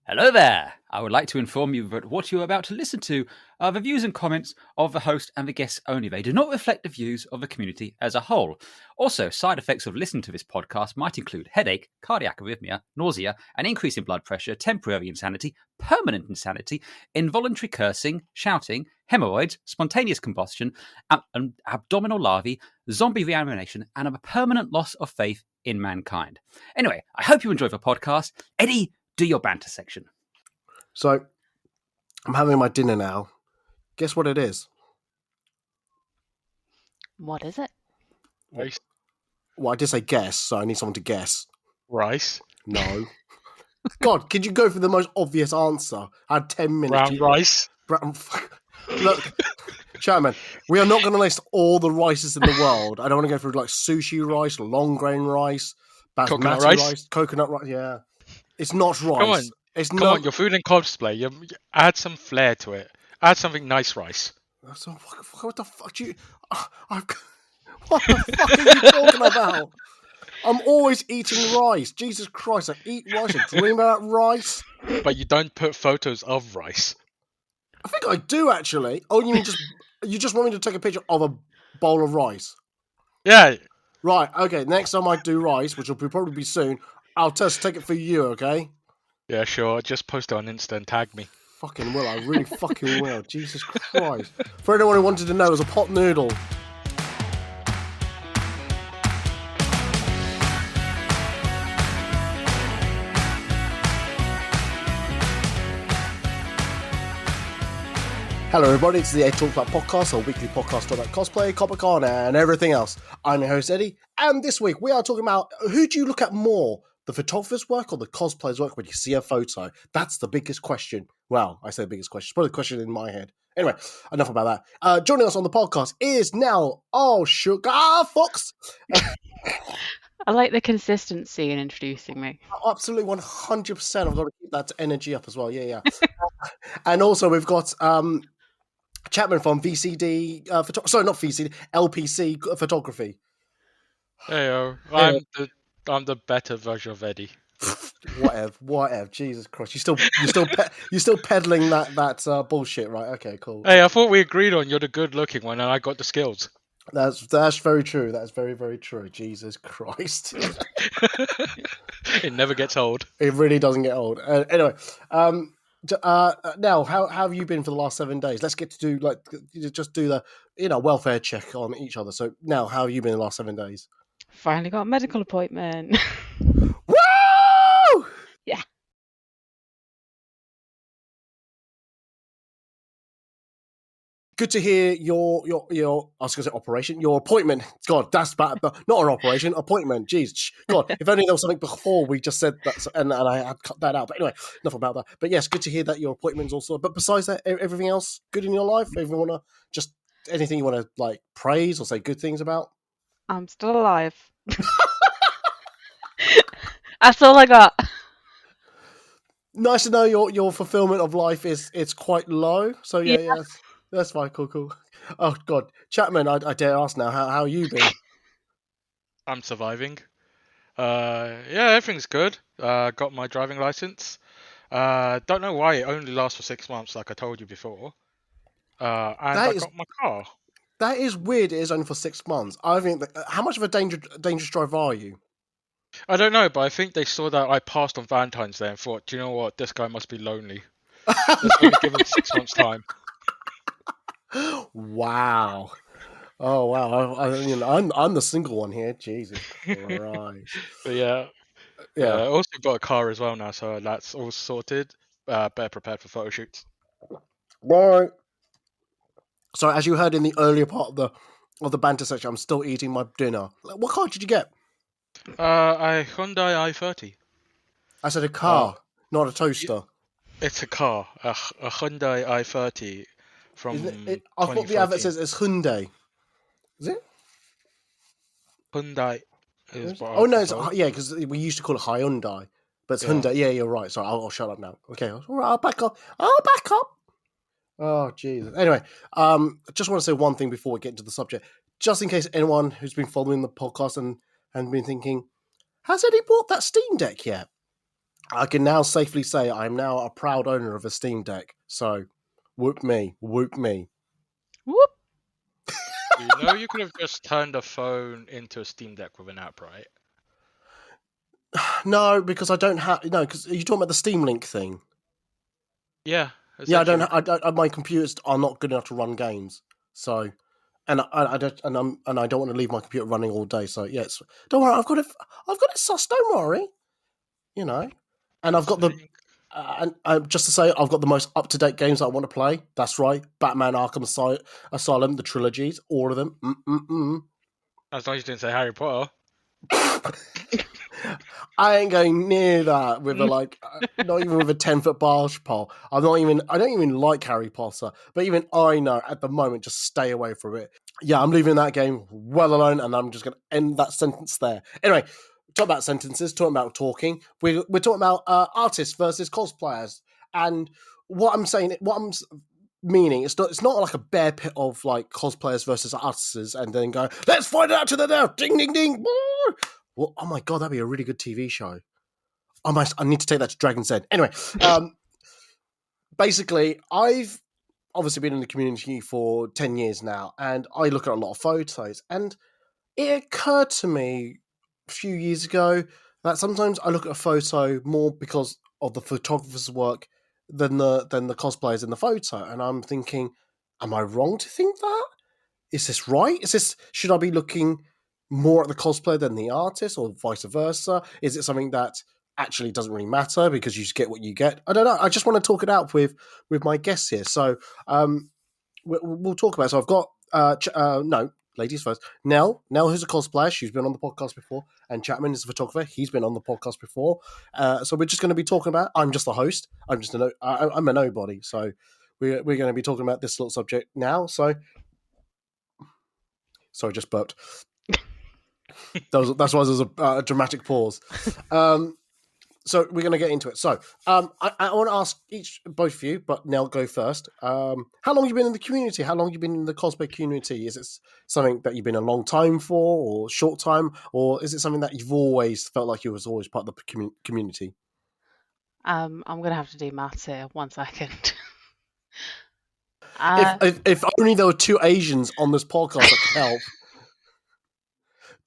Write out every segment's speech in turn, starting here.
Hello there! I would like to inform you that what you are about to listen to are the views and comments of the host and the guests only. They do not reflect the views of the community as a whole. Also, side effects of listening to this podcast might include headache, cardiac arrhythmia, nausea, an increase in blood pressure, temporary insanity, permanent insanity, involuntary cursing, shouting, hemorrhoids, spontaneous combustion, abdominal larvae, zombie reanimation, and a permanent loss of faith in mankind. Anyway, I hope you enjoy the podcast. Eddie, do your banter section. So, I'm having my dinner now. Guess what it is? What is it? Rice. Well, I did say guess, so I need someone to guess. Rice. No. God, could you go for the most obvious answer? I had 10 minutes. Brown rice. Look, Chairman, we are not going to list all the rices in the world. I don't want to go through like sushi rice, long grain rice, Coconut basmati rice? Coconut rice. Yeah. It's not rice. Come on. It's Come not. on, you're food and cosplay. You add some flair to it. Add something nice rice. So, what the fuck do you... what the fuck are you talking about? I'm always eating rice. Jesus Christ, I eat rice. I dream about rice. But you don't put photos of rice. I think I do, actually. Oh, you mean you just want me to take a picture of a bowl of rice? Yeah. Right, okay. Next time I do rice, which will probably be soon, I'll just take it for you, okay? Yeah, sure. Just post it on Insta and tag me. Fucking will. I really fucking will. Jesus Christ. For anyone who wanted to know, it was a pot noodle. Hello everybody, it's the Ed Talk About podcast, our weekly podcast about cosplay, Comic-Con and everything else. I'm your host Eddie, and this week we are talking about who do you look at more, the photographer's work or the cosplayer's work when you see a photo? That's the biggest question. Well, I say the biggest question, it's probably the question in my head. Anyway, enough about that. Joining us on the podcast is now, Sugar Fox. I like the consistency in introducing me. Absolutely 100%. I've got to keep that energy up as well. Yeah. And also we've got Chapman from VCD, sorry, not VCD, LPC Photography. Heyo. I'm the better version of Eddie. Whatever. Jesus Christ, you're still peddling that bullshit, right? Okay, cool. Hey, I thought we agreed on you're the good-looking one, and I got the skills. That's very true. That's very, very true. Jesus Christ, It never gets old. it really doesn't get old. Anyway, now how have you been for the last 7 days? Let's get to do just do the welfare check on each other. So now, how have you been the last 7 days? Finally got a medical appointment. Woo! Yeah. Good to hear your I was going to say operation, your appointment. God, that's bad, but not an operation, appointment. Jeez, God, if only there was something before we just said that, and I had cut that out. But anyway, enough about that. But yes, good to hear that your appointment's also. But besides that, everything else good in your life? Everyone wanna just anything you want to like praise or say good things about? I'm still alive. That's all I got. Nice to know your fulfillment of life is it's quite low. So yeah. That's fine, cool. Oh God, Chapman, I dare ask now, how you been? I'm surviving. Yeah, everything's good. Got my driving license. Don't know why it only lasts for 6 months, like I told you before. And I got my car. That is weird. It is only for 6 months. I think. How much of a dangerous driver are you? I don't know, but I think they saw that I passed on Valentine's Day and thought, do you know what? This guy must be lonely. Let's only give him 6 months' time. Wow. Oh wow. I'm the single one here. Jesus Christ. But yeah. I also got a car as well now, so that's all sorted. Better prepared for photo shoots. Right. So as you heard in the earlier part of the banter section, I'm still eating my dinner. What car did you get? A Hyundai i30. I said a car, not a toaster. It's a car, a Hyundai i30 from. I thought the advert says it's Hyundai. Is it? Hyundai is what. Oh no, because we used to call it Hyundai, but it's Hyundai. Yeah, you're right. Sorry, I'll shut up now. Okay, all right, I'll back up. Oh Jesus. Anyway, I just want to say one thing before we get into the subject, just in case anyone who's been following the podcast and been thinking, has Eddie bought that Steam Deck yet? I can now safely say I'm now a proud owner of a Steam Deck. So, whoop me, whoop me. Whoop. You know, you could have just turned a phone into a Steam Deck with an app, right? No, because I don't have. No, because you're talking about the Steam Link thing. Yeah, Yeah, I don't. essentially. I don't. My computers are not good enough to run games. So, and I don't. And I don't want to leave my computer running all day. So, yes, don't worry. I've got it. I've got it sus. Don't worry. You know, and I've got the. And just to say, I've got the most up to date games that I want to play. That's right, Batman: Arkham Asylum, the trilogies, all of them. As long as you didn't say Harry Potter. I ain't going near that with not even with a 10-foot barge pole. I don't even like Harry Potter, but even I know at the moment, just stay away from it. Yeah, I'm leaving that game well alone, and I'm just going to end that sentence there. Anyway, talk about sentences, talking about talking. We're talking about artists versus cosplayers, and what I'm saying, meaning it's not like a bear pit of like cosplayers versus artists, and then go, let's find it out to the death, ding ding ding. Well, oh my god, that'd be a really good TV show. I need to take that to Dragon's Den. Anyway, basically, I've obviously been in the community for 10 years now, and I look at a lot of photos, and it occurred to me a few years ago that sometimes I look at a photo more because of the photographer's work than the cosplayers in the photo, and I'm thinking, am I wrong to think that? Is this right? Should I be looking more at the cosplayer than the artist, or vice versa? Is it something that actually doesn't really matter because you just get what you get? I don't know. I just want to talk it out with my guests here. So we'll talk about it. So I've got no, ladies first. Nell, who's a cosplayer. She's been on the podcast before, and Chapman is a photographer. He's been on the podcast before. So we're just going to be talking about. I'm just the host. I'm a nobody. So we're going to be talking about this little subject now. So. Sorry, just burped. That's why there's a dramatic pause. So we're going to get into it. So I want to ask both of you, but Nell, go first. How long have you been in the community? How long have you been in the cosplay community? Is it something that you've been a long time for, or short time, or is it something that you've always felt like you was always part of the community? I'm gonna have to do maths here. 1 second. If only there were two Asians on this podcast that could help.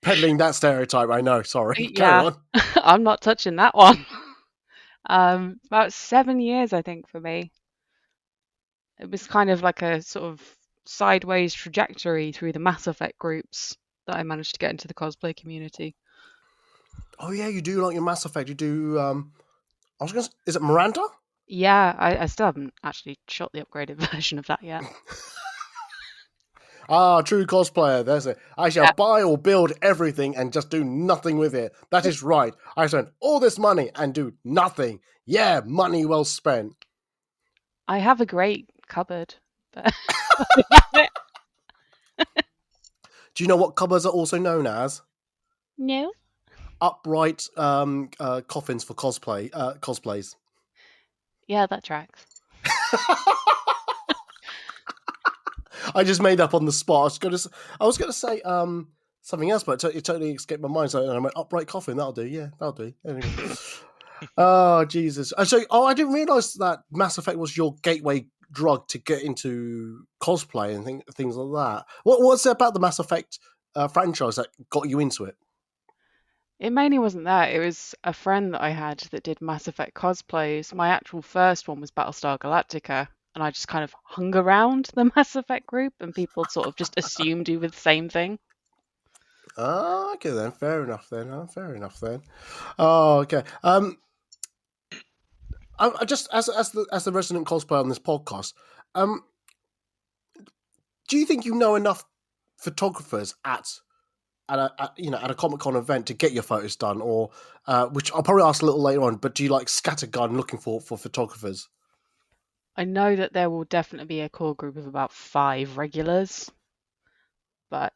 Peddling that stereotype, I know. Sorry, carry on. I'm not touching that one. About 7 years, I think, for me. It was kind of like a sort of sideways trajectory through the Mass Effect groups that I managed to get into the cosplay community. Oh yeah, you do like your Mass Effect. You do. I was going to. Is it Miranda? Yeah, I still haven't actually shot the upgraded version of that yet. True cosplayer. There's it. I shall buy or build everything and just do nothing with it. That is right. I spent all this money and do nothing. Yeah, money well spent. I have a great cupboard. But Do you know what cupboards are also known as? no. Upright coffins for cosplays. Yeah, that tracks. I just made up on the spot. I was gonna say something else, but it totally escaped my mind. So I went upright coffin. That'll do. Yeah, that'll do. Anyway. Oh Jesus! So I didn't realize that Mass Effect was your gateway drug to get into cosplay and things like that. What's it about the Mass Effect franchise that got you into it? It mainly wasn't that. It was a friend that I had that did Mass Effect cosplays. My actual first one was Battlestar Galactica, and I just kind of hung around the Mass Effect group, and people sort of just assumed you were the same thing. Oh, okay then. Fair enough then. Fair enough then. Oh, okay. I just as the resident cosplayer on this podcast, do you think you know enough photographers at a Comic-Con event to get your photos done, or which I'll probably ask a little later on, but do you like scattergun looking for photographers? I know that there will definitely be a core group of about 5 regulars, but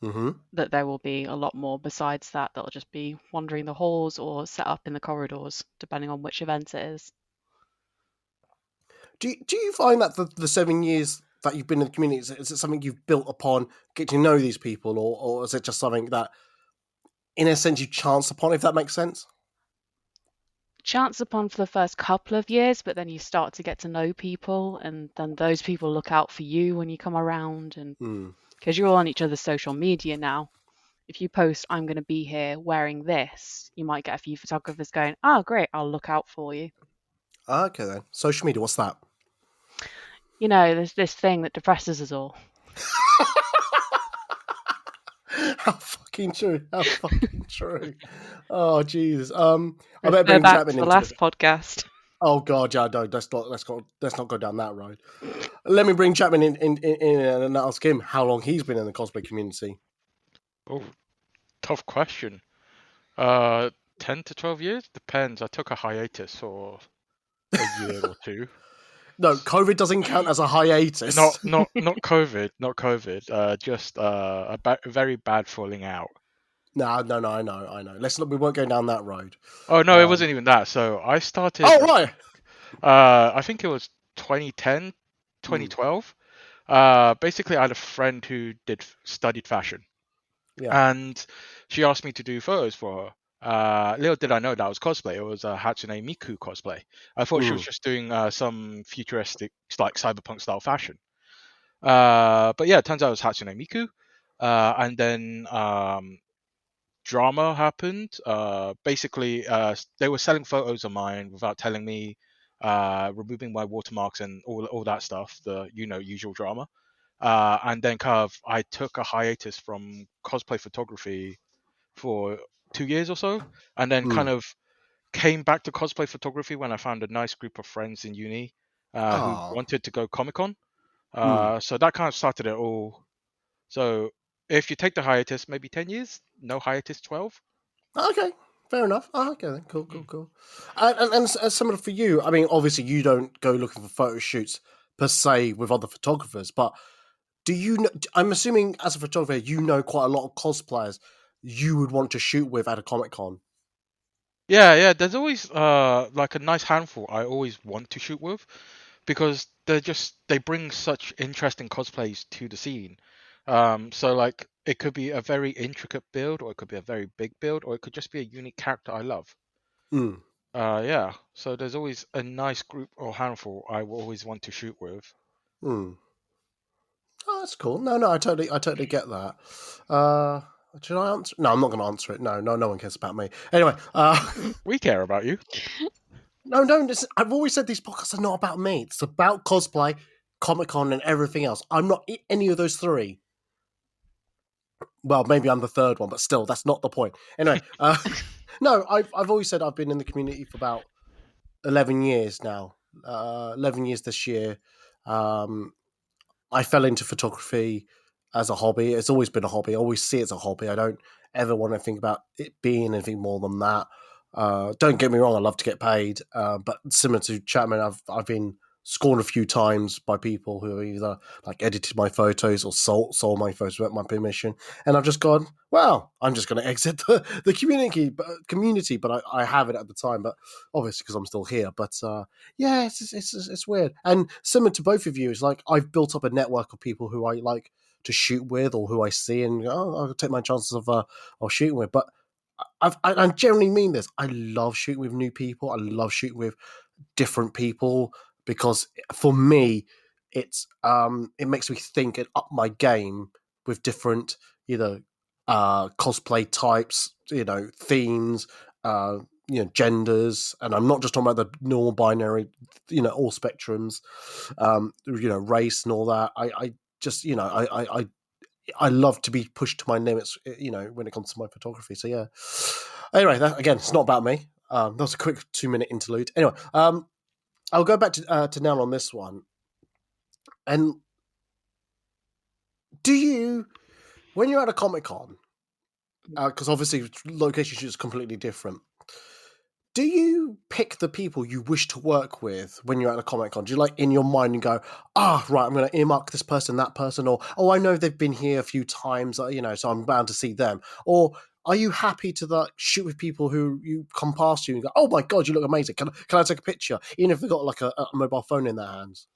that there will be a lot more besides that that'll just be wandering the halls or set up in the corridors, depending on which event it is. Do you find that the 7 years that you've been in the community, is it something you've built upon, getting to know these people, or is it just something that, in a sense, you chance upon, if that makes sense? chance upon for the first couple of years, but then you start to get to know people, and then those people look out for you when you come around, and because you're all on each other's social media now. If you post, I'm going to be here wearing this, you might get a few photographers going, oh, great, I'll look out for you. Okay, then. Social media, what's that? You know, there's this thing that depresses us all. How fucking true. How fucking true. Oh, Jesus. I better Refer bring back Chapman to the into last podcast. Oh, God, yeah, no, let's not go down that road. Let me bring Chapman in and ask him how long he's been in the cosplay community. Oh, tough question. 10 to 12 years? Depends. I took a hiatus for a year or two. No, COVID doesn't count as a hiatus. Not COVID, not COVID. Just a very bad falling out. No, I know. We won't go down that road. Oh no, it wasn't even that. So I started. Oh, right. I think it was 2010, 2012. Basically, I had a friend who studied fashion, and she asked me to do photos for her. Little did I know that was cosplay. It was a Hatsune Miku cosplay. I thought she was just doing some futuristic, like cyberpunk style fashion. But yeah, it turns out it was Hatsune Miku. And then drama happened. Basically, they were selling photos of mine without telling me, removing my watermarks and all that stuff, the usual drama. And then kind of I took a hiatus from cosplay photography for 2 years or so, and then kind of came back to cosplay photography when I found a nice group of friends in uni who wanted to go Comic-Con. So that kind of started it all. So if you take the hiatus, maybe 10 years, no hiatus 12. Okay, fair enough. Okay then, cool. And similar for you, I mean, obviously you don't go looking for photo shoots per se with other photographers, but do you know, I'm assuming as a photographer, you know quite a lot of cosplayers you would want to shoot with at a Comic-Con. Yeah. There's always like a nice handful I always want to shoot with, because they bring such interesting cosplays to the scene. So like it could be a very intricate build, or it could be a very big build, or it could just be a unique character I love. Yeah. So there's always a nice group or handful I will always want to shoot with. Oh, that's cool. No, I totally get that. Should I answer? No, I'm not going to answer it. No one cares about me. Anyway, We care about you. No, I've always said these podcasts are not about me. It's about cosplay, Comic-Con, and everything else. I'm not any of those three. Well, maybe I'm the third one, but still, that's not the point. Anyway, no, I've always said I've been in the community for about 11 years now. 11 years this year. I fell into photography as a hobby. It's always been a hobby. I always see it as a hobby. I don't ever want to think about it being anything more than that. Don't get me wrong, I love to get paid, but similar to Chapman, I've been scorned a few times by people who have either like edited my photos or sold my photos without my permission, and I've just gone, well, I'm just going to exit the community, but I have it at the time, but obviously because I'm still here. But yeah, it's weird, and similar to both of you, it's like I've built up a network of people who I like to shoot with or who I see, and I'll take my chances of shooting with, but. I generally mean this. I love shooting with new people. I love shooting with different people because for me, it makes me think and up my game with different either cosplay types, themes, genders, and I'm not just talking about the normal binary, all spectrums, race and all that. I just I love to be pushed to my limits, when it comes to my photography. So yeah. Anyway, again, it's not about me. That was a quick 2-minute interlude. Anyway, I'll go back to Nell on this one. And do you, when you're at a Comic-Con, because obviously location is completely different, do you pick the people you wish to work with when you're at a Comic-Con? Do you in your mind and go, right, I'm going to earmark this person, that person, or, I know they've been here a few times, so I'm bound to see them? Or are you happy to shoot with people who you come past you and go, oh my God, you look amazing. Can I take a picture? Even if they've got like a mobile phone in their hands.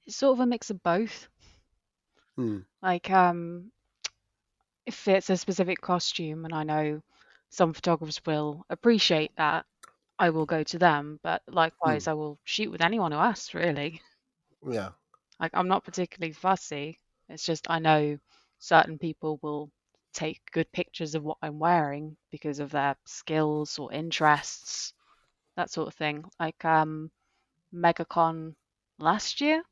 It's sort of a mix of both. Like, if it's a specific costume, and I know some photographers will appreciate that, I will go to them. But likewise, I will shoot with anyone who asks, really. Yeah. Like, I'm not particularly fussy. It's just I know certain people will take good pictures of what I'm wearing because of their skills or interests, that sort of thing. Like MegaCon last year,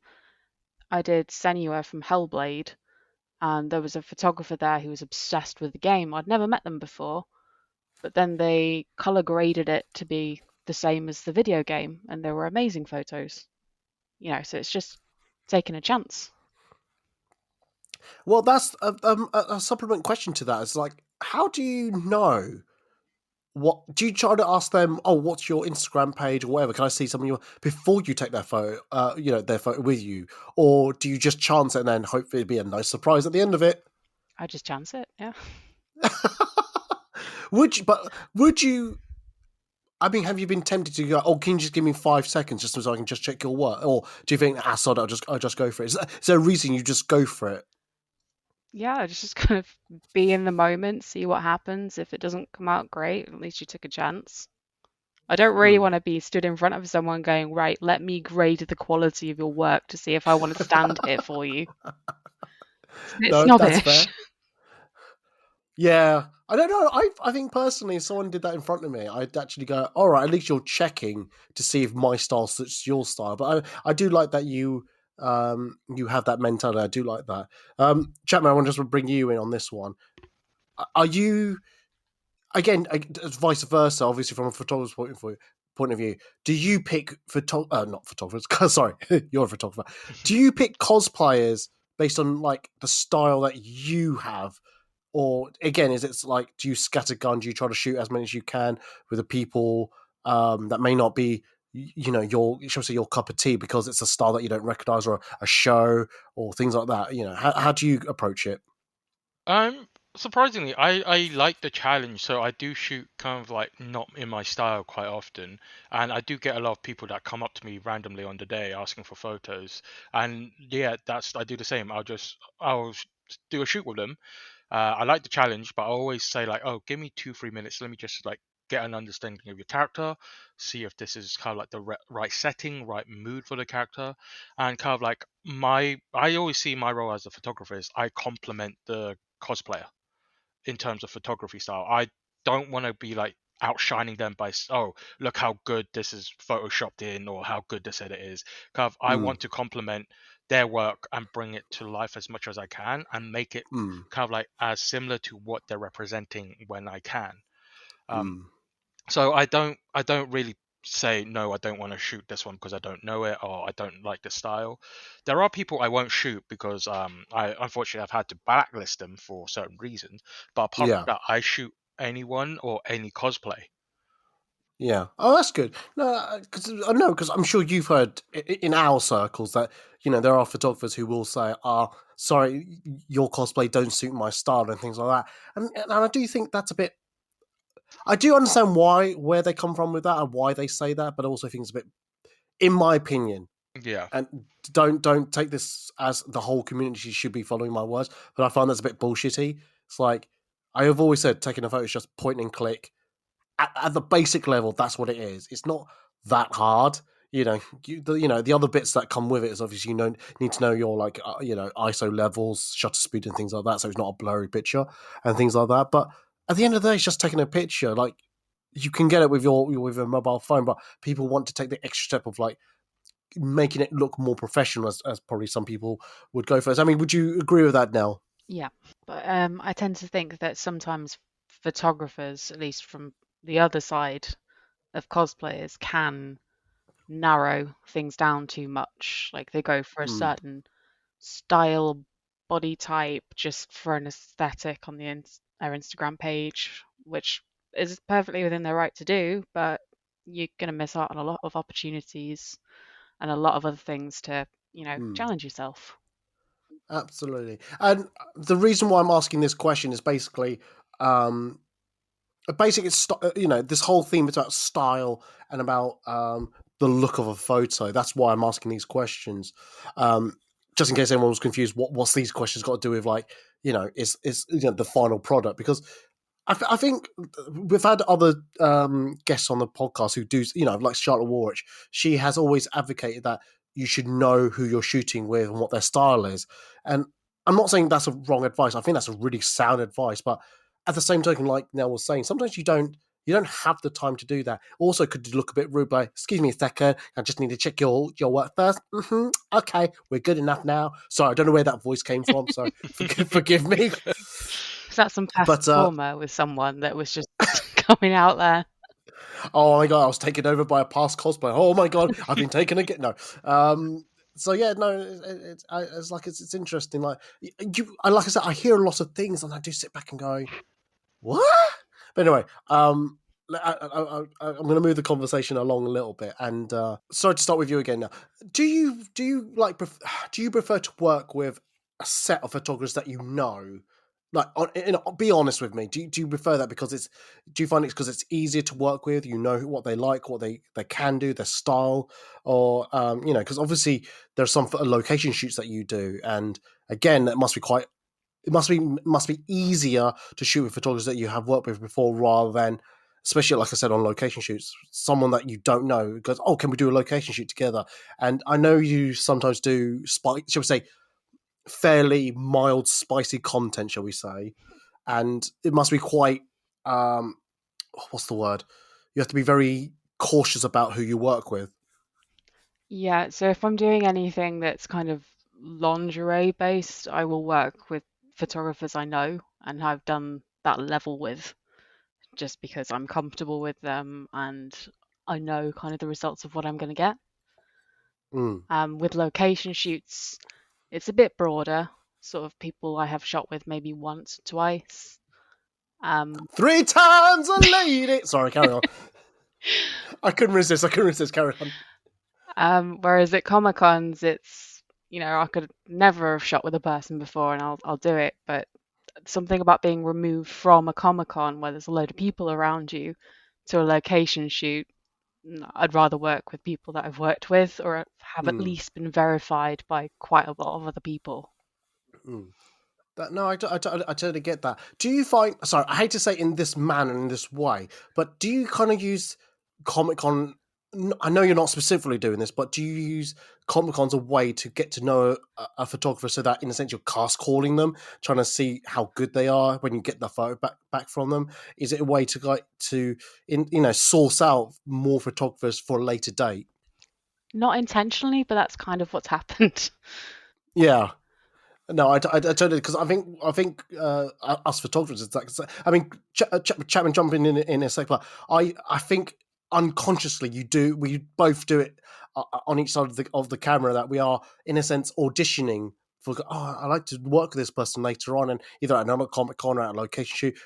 I did Senua from Hellblade, and there was a photographer there who was obsessed with the game. I'd never met them before, but then they color graded it to be the same as the video game, and they were amazing photos. So it's just taking a chance. Well, that's a supplement question to that. It's like, how do you know? What do you try to ask them? Oh, what's your Instagram page or whatever? Can I see some of your before you take their photo? Their photo with you, or do you just chance it and then hope it'd be a nice surprise at the end of it? I just chance it, yeah. Would you? I mean, have you been tempted to go? Oh, can you just give me 5 seconds just so I can just check your work? Or do you think, sod, I'll just go for it? Is there a reason you just go for it? Yeah, just kind of be in the moment, see what happens. If it doesn't come out great, at least you took a chance. I don't really want to be stood in front of someone going, right, let me grade the quality of your work to see if I want to stand here for you. It's No, that's fair. snobbish. Yeah, I don't know. I think personally, if someone did that in front of me, I'd actually go, all right, at least you're checking to see if my style suits your style. But I do like that you have that mentality. I do like that. Chapman, I want to just bring you in on this one. Are you, again, vice versa, obviously from a photographer's point of view, do you pick not photographers, sorry, you're a photographer. Do you pick cosplayers based on like the style that you have? Or again, is it like, do you scattergun? Do you try to shoot as many as you can with the people that may not be, your cup of tea because it's a style that you don't recognize, or a show or things like that? How do you approach it? Surprisingly, I like the challenge, so I do shoot kind of like not in my style quite often, and I do get a lot of people that come up to me randomly on the day asking for photos, and yeah, I do the same. I'll do a shoot with them. I like the challenge, but I always say like, oh, give me 2-3 minutes. Let me just like get an understanding of your character, see if this is kind of like the right setting, right mood for the character, and kind of like I always see my role as a photographer is I complement the cosplayer in terms of photography style. I don't want to be like outshining them by, oh, look how good this is photoshopped in, or how good this edit is. Kind of, I want to complement their work and bring it to life as much as I can and make it kind of like as similar to what they're representing when I can. So I don't really say no, I don't want to shoot this one because I don't know it or I don't like the style. There are people I won't shoot because I unfortunately I've had to blacklist them for certain reasons. But apart from that, I shoot anyone or any cosplay. Yeah. Oh, that's good. No, because I'm sure you've heard in our circles that there are photographers who will say, sorry, your cosplay don't suit my style," and things like that. And I do think that's a bit. I do understand where they come from with that and why they say that, but I also think it's a bit, in my opinion. Yeah. And don't take this as the whole community should be following my words, but I find that's a bit bullshitty. It's like I have always said, taking a photo is just point and click. At the basic level, that's what it is. It's not that hard. The other bits that come with it is obviously need to know your like ISO levels, shutter speed, and things like that, so it's not a blurry picture and things like that. But at the end of the day, it's just taking a picture. Like you can get it with with a mobile phone, but people want to take the extra step of like making it look more professional, as probably some people would go for. I mean, would you agree with that, Nell? Yeah, but I tend to think that sometimes photographers, at least from the other side of cosplayers, can narrow things down too much. Like they go for a certain style, body type, just for an aesthetic on their Instagram page, which is perfectly within their right to do, but you're going to miss out on a lot of opportunities and a lot of other things to, challenge yourself. Absolutely. And the reason why I'm asking this question is basically, it's this whole theme is about style and about the look of a photo. That's why I'm asking these questions. Just in case anyone was confused, what's these questions got to do with, like, is the final product? Because I think we've had other guests on the podcast who do, like Charlotte Warwick. She has always advocated that you should know who you're shooting with and what their style is. And I'm not saying that's a wrong advice. I think that's a really sound advice. But at the same token, like Nell was saying, sometimes you don't have the time to do that. Also, could you look a bit rude by, excuse me a second, I just need to check your work first. Okay, we're good enough now. Sorry, I don't know where that voice came from, so forgive me. Was that some past But trauma with someone that was just coming out there? oh my god, I was taken over by a past cosplayer. Oh my god, I've been taken again. No. So yeah, no, it's interesting. Like like I said, I hear a lot of things, and I do sit back and go, what? But anyway, I'm going to move the conversation along a little bit. And sorry to start with you again. Now, do you do you prefer to work with a set of photographers that you know? Like, be honest with me. Do you prefer that because do you find it's because it's easier to work with? You know what they like, what they can do, their style, or because obviously there's some location shoots that you do, and again, it must be easier to shoot with photographers that you have worked with before, rather than, especially like I said, on location shoots, someone that you don't know goes, "Oh, can we do a location shoot together?" And I know you sometimes do, shall we say, fairly mild, spicy content, shall we say, and it must be quite what's the word? You have to be very cautious about who you work with. Yeah, so if I'm doing anything that's kind of lingerie based, I will work with photographers I know and have done that level with, just because I'm comfortable with them and I know kind of the results of what I'm going to get. With location shoots, it's a bit broader, sort of people I have shot with maybe once, twice. 3 times a lady. Sorry, carry on. I couldn't resist. Carry on. Whereas at Comic Cons, it's, I could never have shot with a person before and I'll do it, but something about being removed from a Comic Con where there's a load of people around you to a location shoot, I'd rather work with people that I've worked with or have at least been verified by quite a lot of other people. No, I totally get that. Do you find, sorry, I hate to say in this manner, in this way, but do you kind of use Comic-Con, I know you're not specifically doing this, but do you use Comic-Con as a way to get to know a photographer so that in a sense you're cast calling them, trying to see how good they are when you get the photo back from them? Is it a way to source out more photographers for a later date? Not intentionally, but that's kind of what's happened. Yeah. No, I totally, because I think us photographers, it's like, I mean, Chapman jumping in a sec, but I think unconsciously we both do it on each side of the camera, that we are in a sense auditioning for. Oh, I like to work with this person later on, and either at another Comic-Con or at a location shoot.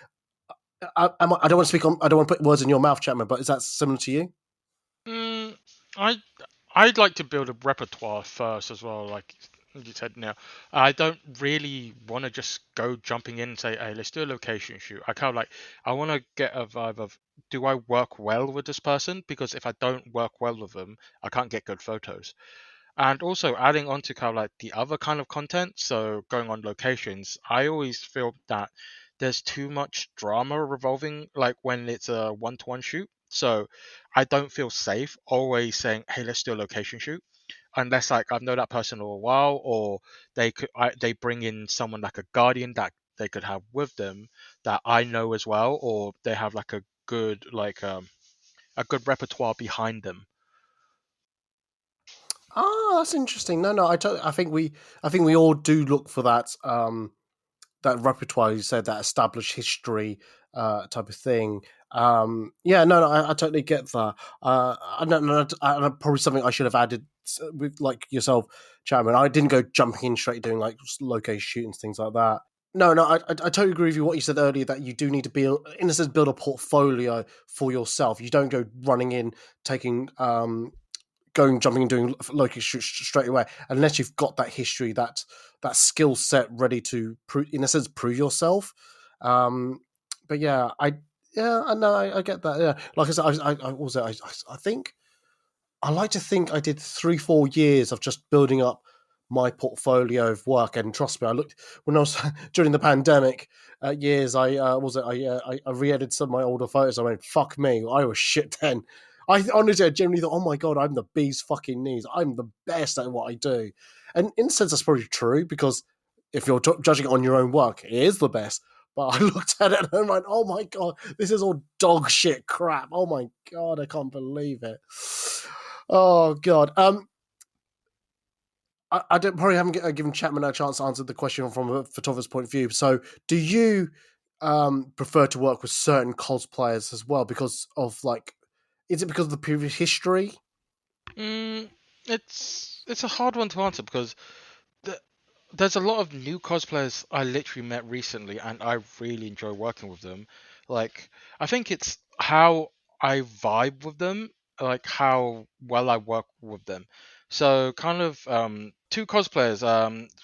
I don't want to speak on. I don't want to put words in your mouth, Chapman, but is that similar to you? I'd like to build a repertoire first as well, like you said now. I don't really want to just go jumping in and say, hey, let's do a location shoot. I want to get a vibe of, do I work well with this person? Because if I don't work well with them, I can't get good photos. And also adding on to kind of like the other kind of content, so going on locations, I always feel that there's too much drama revolving, like when it's a one-to-one shoot. So I don't feel safe always saying, hey, let's do a location shoot, unless like I've known that person for a while, or they bring in someone like a guardian that they could have with them that I know as well, or they have like a good repertoire behind them. Oh, that's interesting. No, I think we all do look for that that repertoire. You said, that established history type of thing. I totally get that. I don't know. Probably something I should have added with like yourself, Chapman. I didn't go jumping in straight doing like location shootings, things like that. No, I totally agree with you. What you said earlier, that you do need to build, in a sense, build a portfolio for yourself. You don't go running in, taking jumping and doing location shoots straight away, unless you've got that history, that skill set ready to in a sense prove yourself. But yeah, I know I get that. Yeah, like I said, I think I like to think I did 3-4 years of just building up my portfolio of work. And trust me, I looked when I was during the pandemic years. I re-edited some of my older photos. I went, "Fuck me, I was shit then." I honestly, I genuinely thought, "Oh my god, I'm the bee's fucking knees. I'm the best at what I do." And in a sense, that's probably true because if you're judging it on your own work, it is the best. But I looked at it and I went, "Oh my god, this is all dog shit crap. Oh my god, I can't believe it." Oh god. I don't probably haven't given Chapman a chance to answer the question from a photographer's point of view. So, do you prefer to work with certain cosplayers as well because of like? Is it because of the previous history? Mm, it's a hard one to answer because th there's a lot of new cosplayers I literally met recently, and I really enjoy working with them. Like, I think it's how I vibe with them, like how well I work with them. So, kind of two cosplayers.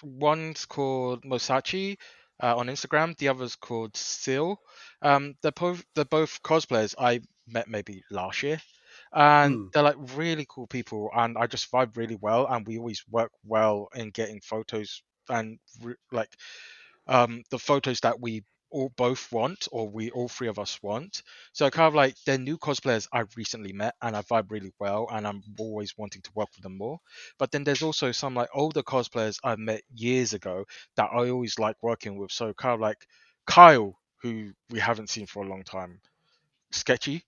One's called Mosachi on Instagram. The other's called Seal. They're both cosplayers I met maybe last year, and Hmm. they're like really cool people, and I just vibe really well, and we always work well in getting photos and the photos that we all both want, or we all three of us want. So kind of like they're new cosplayers I've recently met, and I vibe really well, and I'm always wanting to work with them more. But then there's also some like older cosplayers I met years ago that I always like working with. So kind of like Kyle, who we haven't seen for a long time, Sketchy,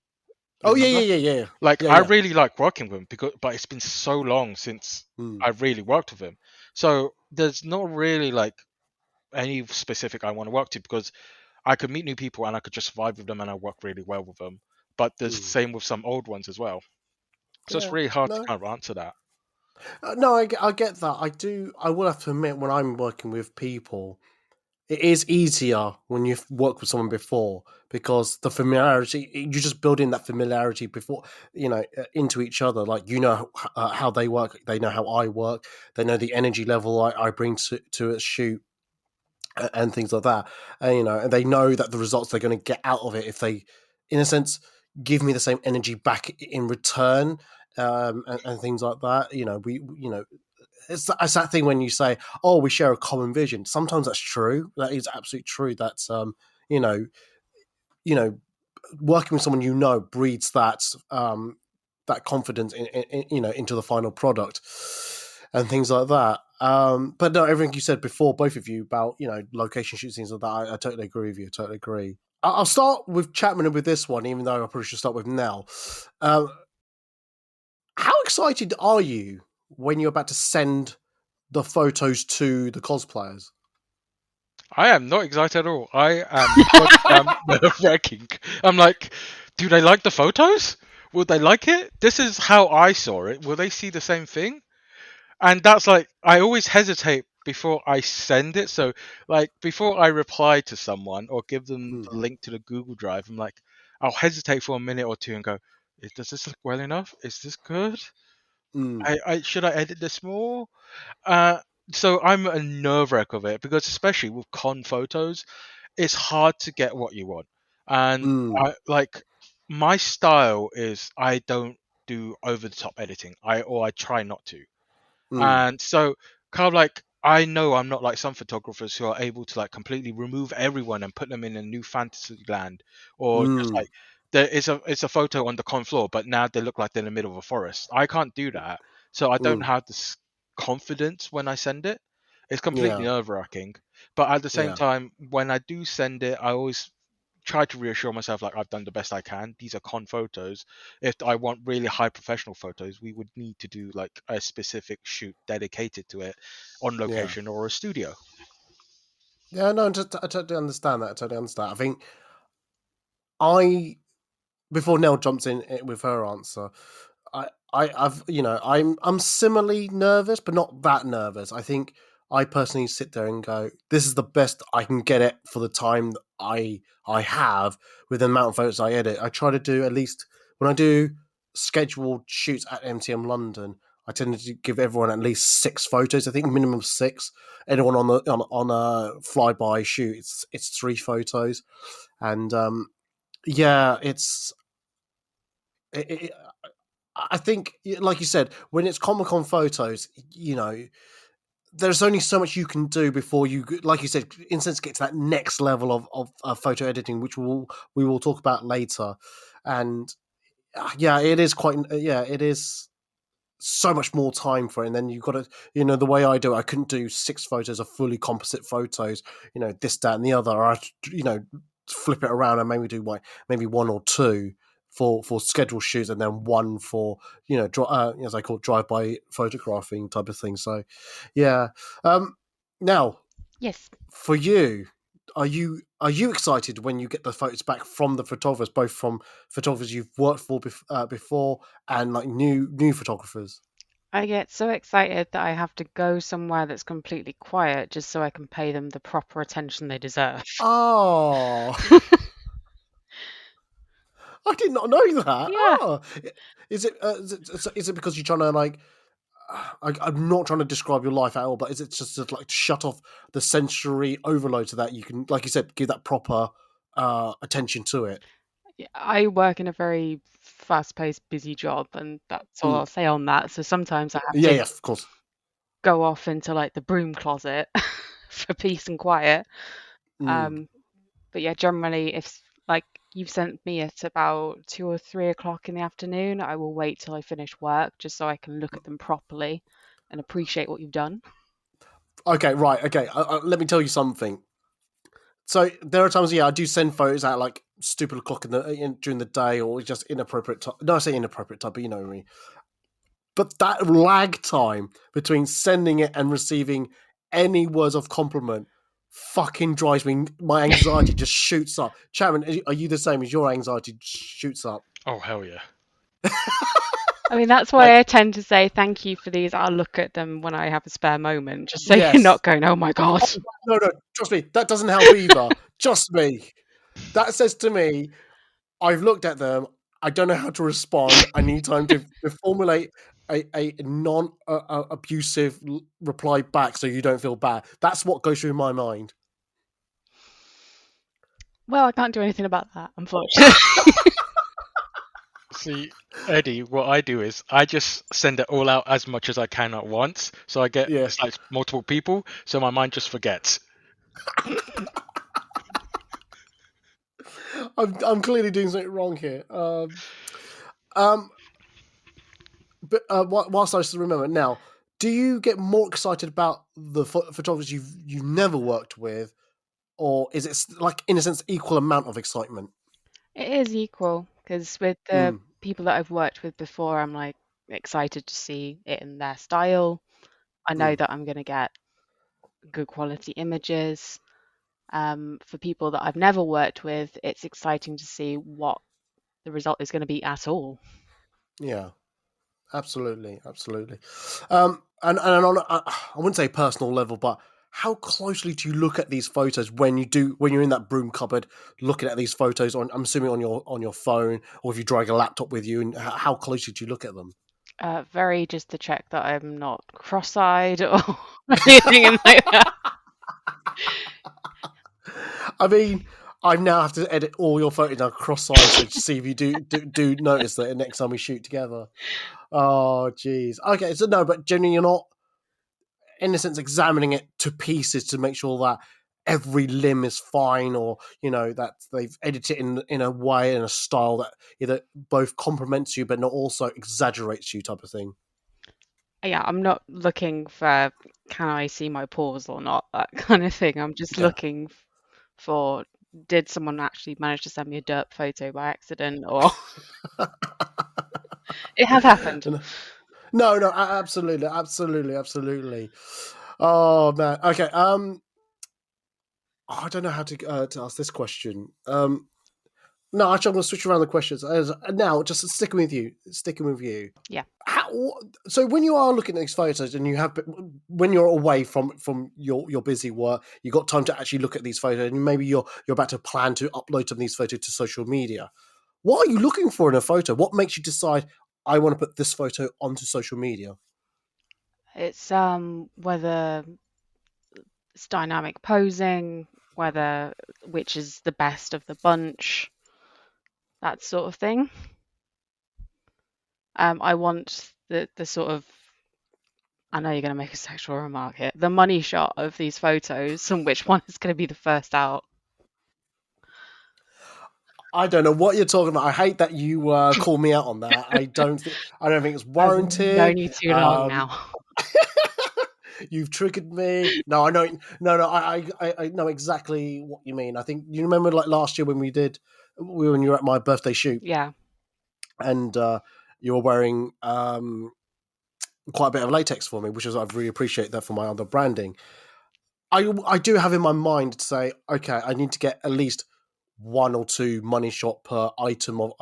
Oh yeah, remember? yeah, yeah, yeah, Like yeah, I yeah. really like working with him but it's been so long since Hmm. I really worked with him. So there's not really like any specific I want to work to because I could meet new people and I could just vibe with them and I work really well with them. But there's the Hmm. same with some old ones as well. So it's Yeah. really hard to No. kind of answer that. No, I get that. I do. I will have to admit, when I'm working with people, it is easier when you've worked with someone before because the familiarity, you just build in that familiarity before, into each other. Like, how they work, they know how I work, they know the energy level I bring to a shoot and things like that. And they know that the results they're going to get out of it if they, in a sense, give me the same energy back in return. And things like that. It's that thing when you say, "Oh, we share a common vision." Sometimes that's true. That is absolutely true. That's you know, you know, working with someone breeds that confidence into the final product and things like that. But no, everything you said before, both of you about location shoots things like that, I totally agree with you. Totally agree. I'll start with Chapman with this one, even though I probably should start with Nell. Um, how excited are you when you're about to send the photos to the cosplayers? I am not excited at all. I am goddamn nerve-wracking. I'm like, do they like the photos? Will they like it? This is how I saw it. Will they see the same thing? And that's like, I always hesitate before I send it. So, like, before I reply to someone or give them Mm, the link to the Google Drive, I'm like, I'll hesitate for a minute or two and go, does this look well enough? Is this good? mm, I should I edit this more? Uh, so I'm a nerve wreck of it because especially with con photos, it's hard to get what you want. And mm, I like my style is I don't do over the top editing. I try not to. mm, And so kind of like I know I'm not like some photographers who are able to like completely remove everyone and put them in a new fantasy land, or just mm, like there is a photo on the con floor, but now they look like they're in the middle of a forest. I can't do that, so I don't mm. have this confidence when I send it. It's completely Yeah, nerve wracking, but at the same yeah, time, when I do send it, I always try to reassure myself like I've done the best I can. These are con photos. If I want really high professional photos, we would need to do like a specific shoot dedicated to it on yeah. location or a studio. Yeah, no, I totally understand that. I totally understand. I think I before Nell jumps in with her answer, I've I'm similarly nervous, but not that nervous. I think I personally sit there and go, "This is the best I can get it for the time that I have with the amount of photos I edit." I try to do at least when I do scheduled shoots at MTM London. I tend to give everyone at least 6 photos. I think minimum 6. Anyone on a flyby shoot, it's 3 photos, and yeah, it, I think, like you said, when it's Comic Con photos, there's only so much you can do before you, like you said, in a sense, get to that next level of photo editing, which we will talk about later. And yeah, it is quite. It is so much more time for it. And then you've got to, the way I do it, I couldn't do 6 photos of fully composite photos, this, that, and the other. I, flip it around and maybe do maybe 1 or 2 for scheduled shoots, and then 1 for as I call it, drive-by photographing type of thing. So, yeah. Now, Yes. for you, are you excited when you get the photos back from the photographers, both from photographers you've worked for before and like new photographers? I get so excited that I have to go somewhere that's completely quiet just so I can pay them the proper attention they deserve. Oh, I did not know that. Yeah. Oh, is it because you're trying to like? I'm not trying to describe your life at all, but is it just to, like, to shut off the sensory overload so that you can, like you said, give that proper attention to it? I work in a very fast-paced, busy job, and that's all I'll say on that. So sometimes I have to Yeah, of course. go off into like the broom closet for peace and quiet. But yeah, generally, if like you've sent me at about 2 or 3 o'clock in the afternoon, I will wait till I finish work just so I can look at them properly and appreciate what you've done. Okay, right. Okay, let me tell you something. So there are times, I do send photos at like stupid o'clock during the day, or just inappropriate time. No, I say inappropriate time, but you know what I mean. But that lag time between sending it and receiving any words of compliment fucking drives me. My anxiety just shoots up. Chapman, are you the same? As your anxiety shoots up? Oh, hell yeah. I mean, that's why I tend to say thank you for these. I'll look at them when I have a spare moment, just so Yes. you're not going, oh my God. No, trust me, that doesn't help either. Trust me. That says to me, I've looked at them, I don't know how to respond. I need time to formulate a non-abusive reply back so you don't feel bad. That's what goes through my mind. Well, I can't do anything about that, unfortunately. See, Eddie, what I do is I just send it all out as much as I can at once. So I get it's like multiple people, so my mind just forgets. I'm clearly doing something wrong here. But whilst I still remember now, do you get more excited about the photographers you've never worked with, or is it like, in a sense, equal amount of excitement? It is equal, because with the people that I've worked with before, I'm like excited to see it in their style. I know that I'm going to get good quality images. For people that I've never worked with, it's exciting to see what the result is going to be at all. Yeah, absolutely. And on I wouldn't say personal level, but how closely do you look at these photos when you're in that broom cupboard looking at these photos I'm assuming on your phone, or if you drag a laptop with you, and how closely do you look at them? Very just to check that I'm not cross-eyed or anything like that. I mean, I now have to edit all your photos now cross-eyed to see if you do notice that next time we shoot together. Oh, geez. Okay, so no, but generally you're not, in a sense, examining it to pieces to make sure that every limb is fine, or that they've edited it in a way, in a style that either both complements you but not also exaggerates you, type of thing. Yeah, I'm not looking for can I see my pores or not, that kind of thing. I'm just looking for, did someone actually manage to send me a derp photo by accident, or it has happened. No, absolutely. Oh man. Okay. I don't know how to ask this question. No, actually, I'm going to switch around the questions. Now, just sticking with you. Yeah. So when you are looking at these photos, and when you're away from your busy work, you got time to actually look at these photos, and maybe you're about to plan to upload some of these photos to social media. What are you looking for in a photo? What makes you decide, I want to put this photo onto social media? It's whether it's dynamic posing, which is the best of the bunch, that sort of thing. I want the sort of I know you're going to make a sexual remark here. The money shot of these photos and which one is going to be the first out. I don't know what you're talking about. I hate that you call me out on that. I don't think it's I've warranted. known you too long now. You've triggered me. No, I know. No. I know exactly what you mean. I think you remember like last year when when you were at my birthday shoot, Yeah. and you were wearing quite a bit of latex for me, which is I really appreciate that for my other branding. I do have in my mind to say, okay, I need to get at least 1 or 2 money shot per item of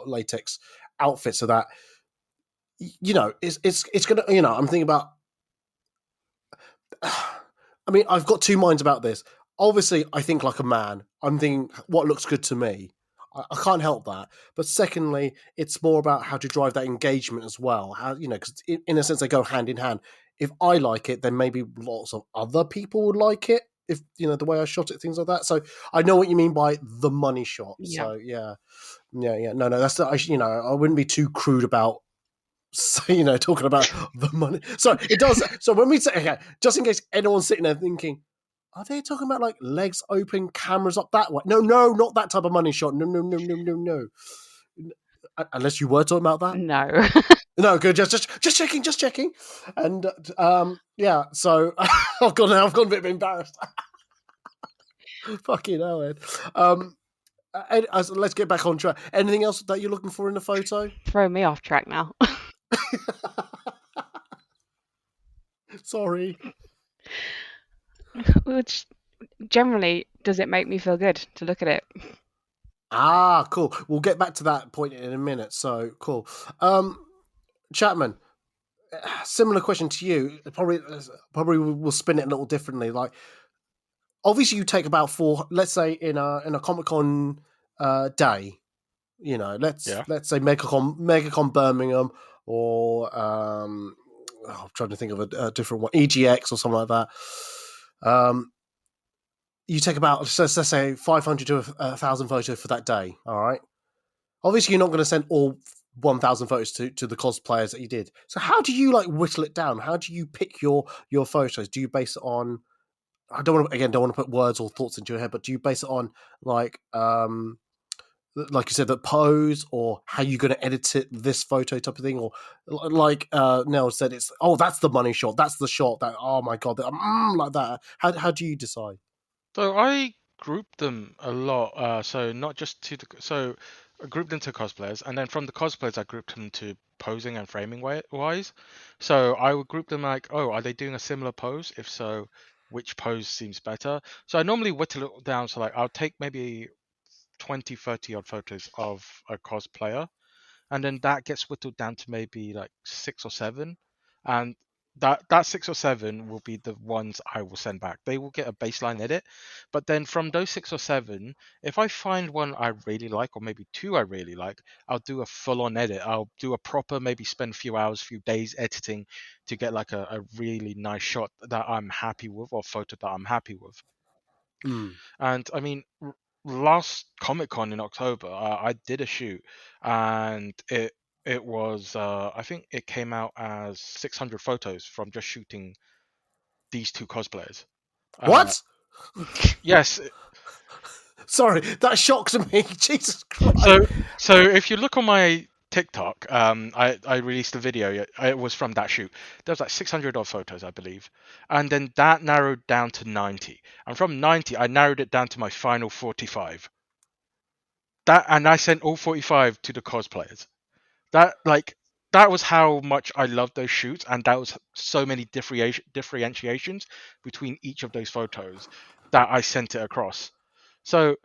latex outfit, so that it's gonna I'm thinking about. I mean, I've got two minds about this. Obviously, I think like a man. I'm thinking what looks good to me. I can't help that. But secondly, it's more about how to drive that engagement as well. How because in a sense they go hand in hand. If I like it, then maybe lots of other people would like it. If the way I shot it, things like that. So I know what you mean by the money shot. Yeah. So yeah. No, that's I wouldn't be too crude about talking about the money. So it does. So when we say, okay, just in case anyone's sitting there thinking, are they talking about like legs open, cameras up that way? No, not that type of money shot. No. Unless you were talking about that. No. No, good. Just checking. And yeah. So I've gone a bit embarrassed. Fucking hell, Ed. Let's get back on track. Anything else that you're looking for in the photo? Throw me off track now. Sorry. Which generally, does it make me feel good to look at it? Ah, cool. We'll get back to that point in a minute. So cool. Chapman, similar question to you. Probably we'll spin it a little differently. Like, obviously, you take about 4. Let's say in a Comic-Con day. Let's say MegaCon Birmingham, or I'm trying to think of a different one, EGX or something like that. You take about, let's say 500 to 1,000 photos for that day. All right. Obviously, you're not going to send all 1,000 photos to the cosplayers that you did. So how do you like whittle it down? How do you pick your photos? Do you base it on? I don't want to put words or thoughts into your head, but do you base it on like you said, that pose, or how you going to edit it, this photo type of thing, or like Nell said, it's that's the money shot, that's the shot that oh my god, like that. How do you decide? So I grouped them a lot. So not just so I grouped them to cosplayers, and then from the cosplayers I grouped them to posing and framing wise. So I would group them like, oh, are they doing a similar pose? If so, which pose seems better? So I normally whittle it down. So like I'll take maybe 20, 30 odd photos of a cosplayer, and then that gets whittled down to maybe like 6 or 7, and that 6 or 7 will be the ones I will send back. They will get a baseline edit, but then from those 6 or 7, if I find one I really like, or maybe 2 I really like, I'll do a full-on edit. I'll do a proper, maybe spend a few hours, few days editing to get like a really nice shot that I'm happy with, or photo that I'm happy with. And I mean, last Comic Con in October, I did a shoot, and it was I think it came out as 600 photos from just shooting these 2 cosplayers. What? Yes. Sorry, that shocks me. Jesus Christ. So if you look on my TikTok, I released a video. It was from that shoot. There was like 600 odd photos, I believe, and then that narrowed down to 90. And from 90, I narrowed it down to my final 45. And I sent all 45 to the cosplayers. That was how much I loved those shoots, and that was so many differentiations between each of those photos that I sent it across. So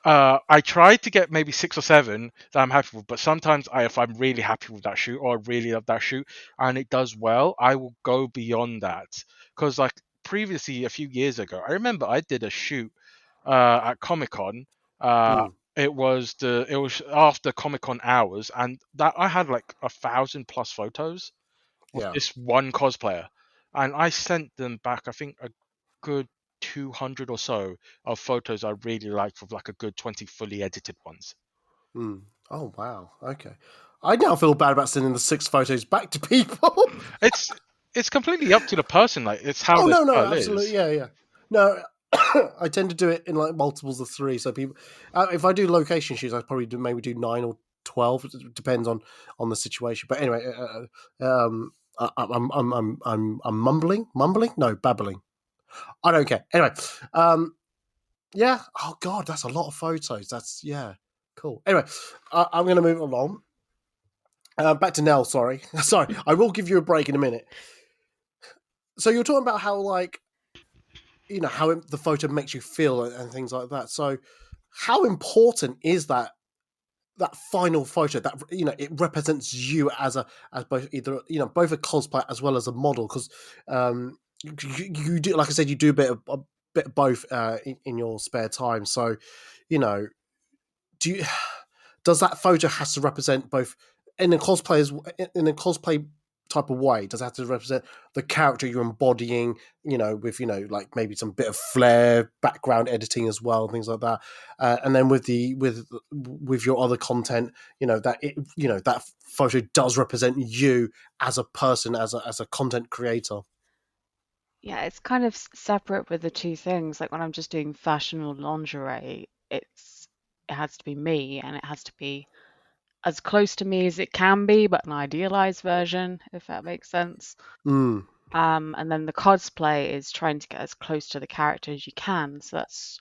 I tried to get maybe 6 or 7 that I'm happy with, but sometimes if I'm really happy with that shoot, or I really love that shoot and it does well, I will go beyond that. Because like previously, a few years ago, I remember I did a shoot at Comic Con. It was after Comic Con hours, and that I had like 1,000 plus photos with this one cosplayer, and I sent them back, I think, a good 200 or so of photos I really liked, with like a good 20 fully edited ones. Oh wow, okay. I now feel bad about sending the 6 photos back to people. it's completely up to the person. Like, it's how Oh their no, style absolutely, is. yeah. No, I tend to do it in like multiples of 3. So people, if I do location shoots, I probably maybe do 9 or 12. It depends on the situation. But anyway, I'm mumbling, no, babbling. I don't care. Anyway, yeah. Oh God, that's a lot of photos. That's cool. Anyway, I'm going to move along. Back to Nell. Sorry, I will give you a break in a minute. So you're talking about how how the photo makes you feel and things like that. So how important is that final photo that it represents you as both either both a cosplayer as well as a model? Because you do, like I said, you do a bit of both in your spare time. So do you does that photo has to represent both in a cosplay type of way? Does it have to represent the character you're embodying, with like maybe some bit of flair, background editing as well, things like that, and then with your other content, that photo does represent you as a person, as a content creator. Yeah, it's kind of separate with the two things. Like when I'm just doing fashion or lingerie, it has to be me and it has to be as close to me as it can be, but an idealized version, if that makes sense. Mm, And then the cosplay is trying to get as close to the character as you can. So that's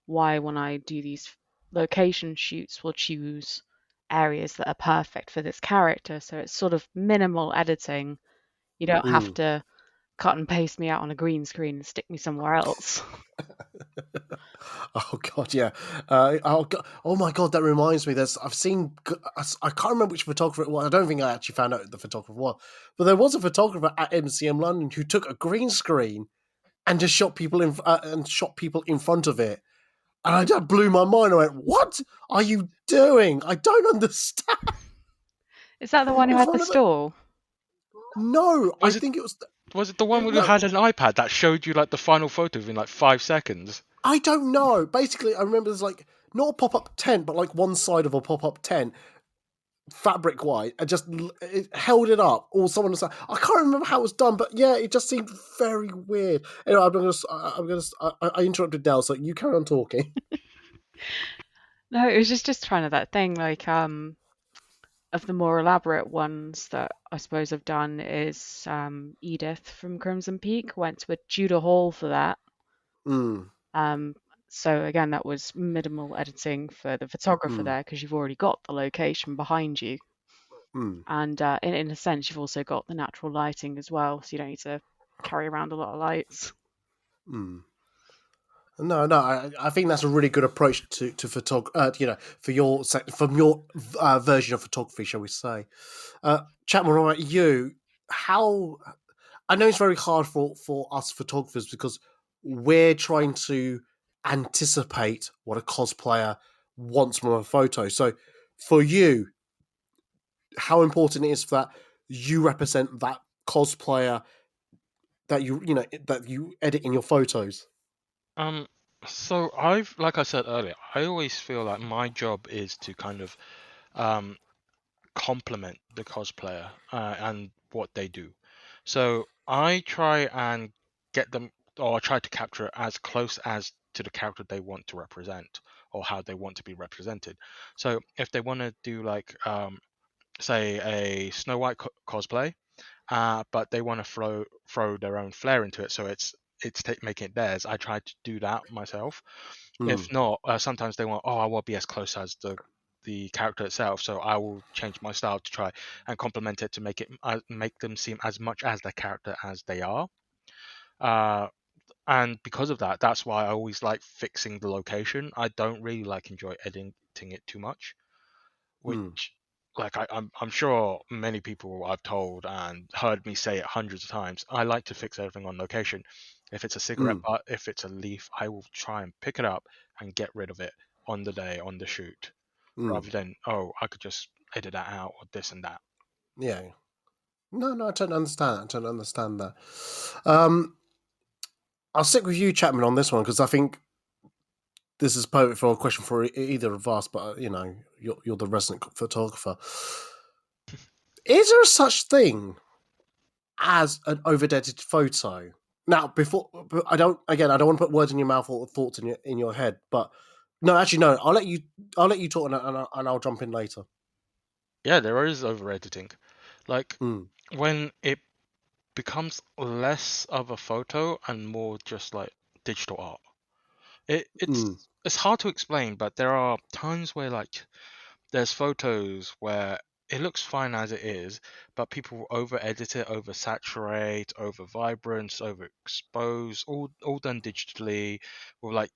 why when I do these location shoots, we'll choose areas that are perfect for this character. So it's sort of minimal editing. You don't have mm. to cut and paste me out on a green screen and stick me somewhere else. Oh God, yeah. Oh my God, that reminds me. I've seen. I can't remember which photographer it was. I don't think I actually found out who the photographer was, but there was a photographer at MCM London who took a green screen and just shot people in front of it, and I just blew my mind. I went, "What are you doing? I don't understand." Is that the one It who was had the one of the. stall? No, I Was it think it was. was it the one where you No, had an iPad that showed you like the final photo in like 5 seconds? I don't know. Basically, I remember there's like not a pop-up tent, but like one side of a pop-up tent, fabric white. I just it held it up, or someone was like, I can't remember how it was done, but yeah, it just seemed very weird. Anyway, I interrupted Dell, so you carry on talking. No, it was just trying to that thing like of the more elaborate ones that I suppose I've done is Edith from Crimson Peak. Went to a Tudor Hall for that. Mm, Um, so again, that was minimal editing for the photographer mm, there because you've already got the location behind you, mm, and in a sense, you've also got the natural lighting as well, so you don't need to carry around a lot of lights. mm. No, I think that's a really good approach to photography. From your version of photography, shall we say? Chapman, what about you? How I know it's very hard for us photographers because we're trying to anticipate what a cosplayer wants from a photo. So, for you, how important it is that you represent that cosplayer that that you edit in your photos. Um, so like I said earlier, I always feel like my job is to kind of um complement the cosplayer and what they do. So I try and get them, or I try to capture it as close as to the character they want to represent or how they want to be represented. So if they want to do like say a Snow White cosplay, but they want to throw their own flair into it, so making it theirs. I try to do that myself. Mm, If not, sometimes they want, oh, I want to be as close as the character itself, so I will change my style to try and complement it to make them seem as much as their character as they are. Uh, and because of that, that's why I always like fixing the location. I don't really like enjoy editing it too much, mm, which like I'm sure many people I've told and heard me say it hundreds of times. I like to fix everything on location. If it's a cigarette mm, butt, if it's a leaf, I will try and pick it up and get rid of it on the day, on the shoot, mm. rather than, oh, I could just edit that out or this and that. Yeah. No, I don't understand. I don't understand that. Um, I'll stick with you, Chapman, on this one because I think this is perfect for a question for either of us. But you're the resident photographer. Is there such thing as an over-edited photo. Now, I don't want to put words in your mouth or thoughts in your head, but no, actually, no. I'll let you talk, and I'll jump in later. Yeah, there is over editing. Like Mm. when it becomes less of a photo and more just like digital art. It's hard to explain, but there are times where like there's photos where it looks fine as it is, but people over edit it, over saturate, over vibrance, over expose, all done digitally with like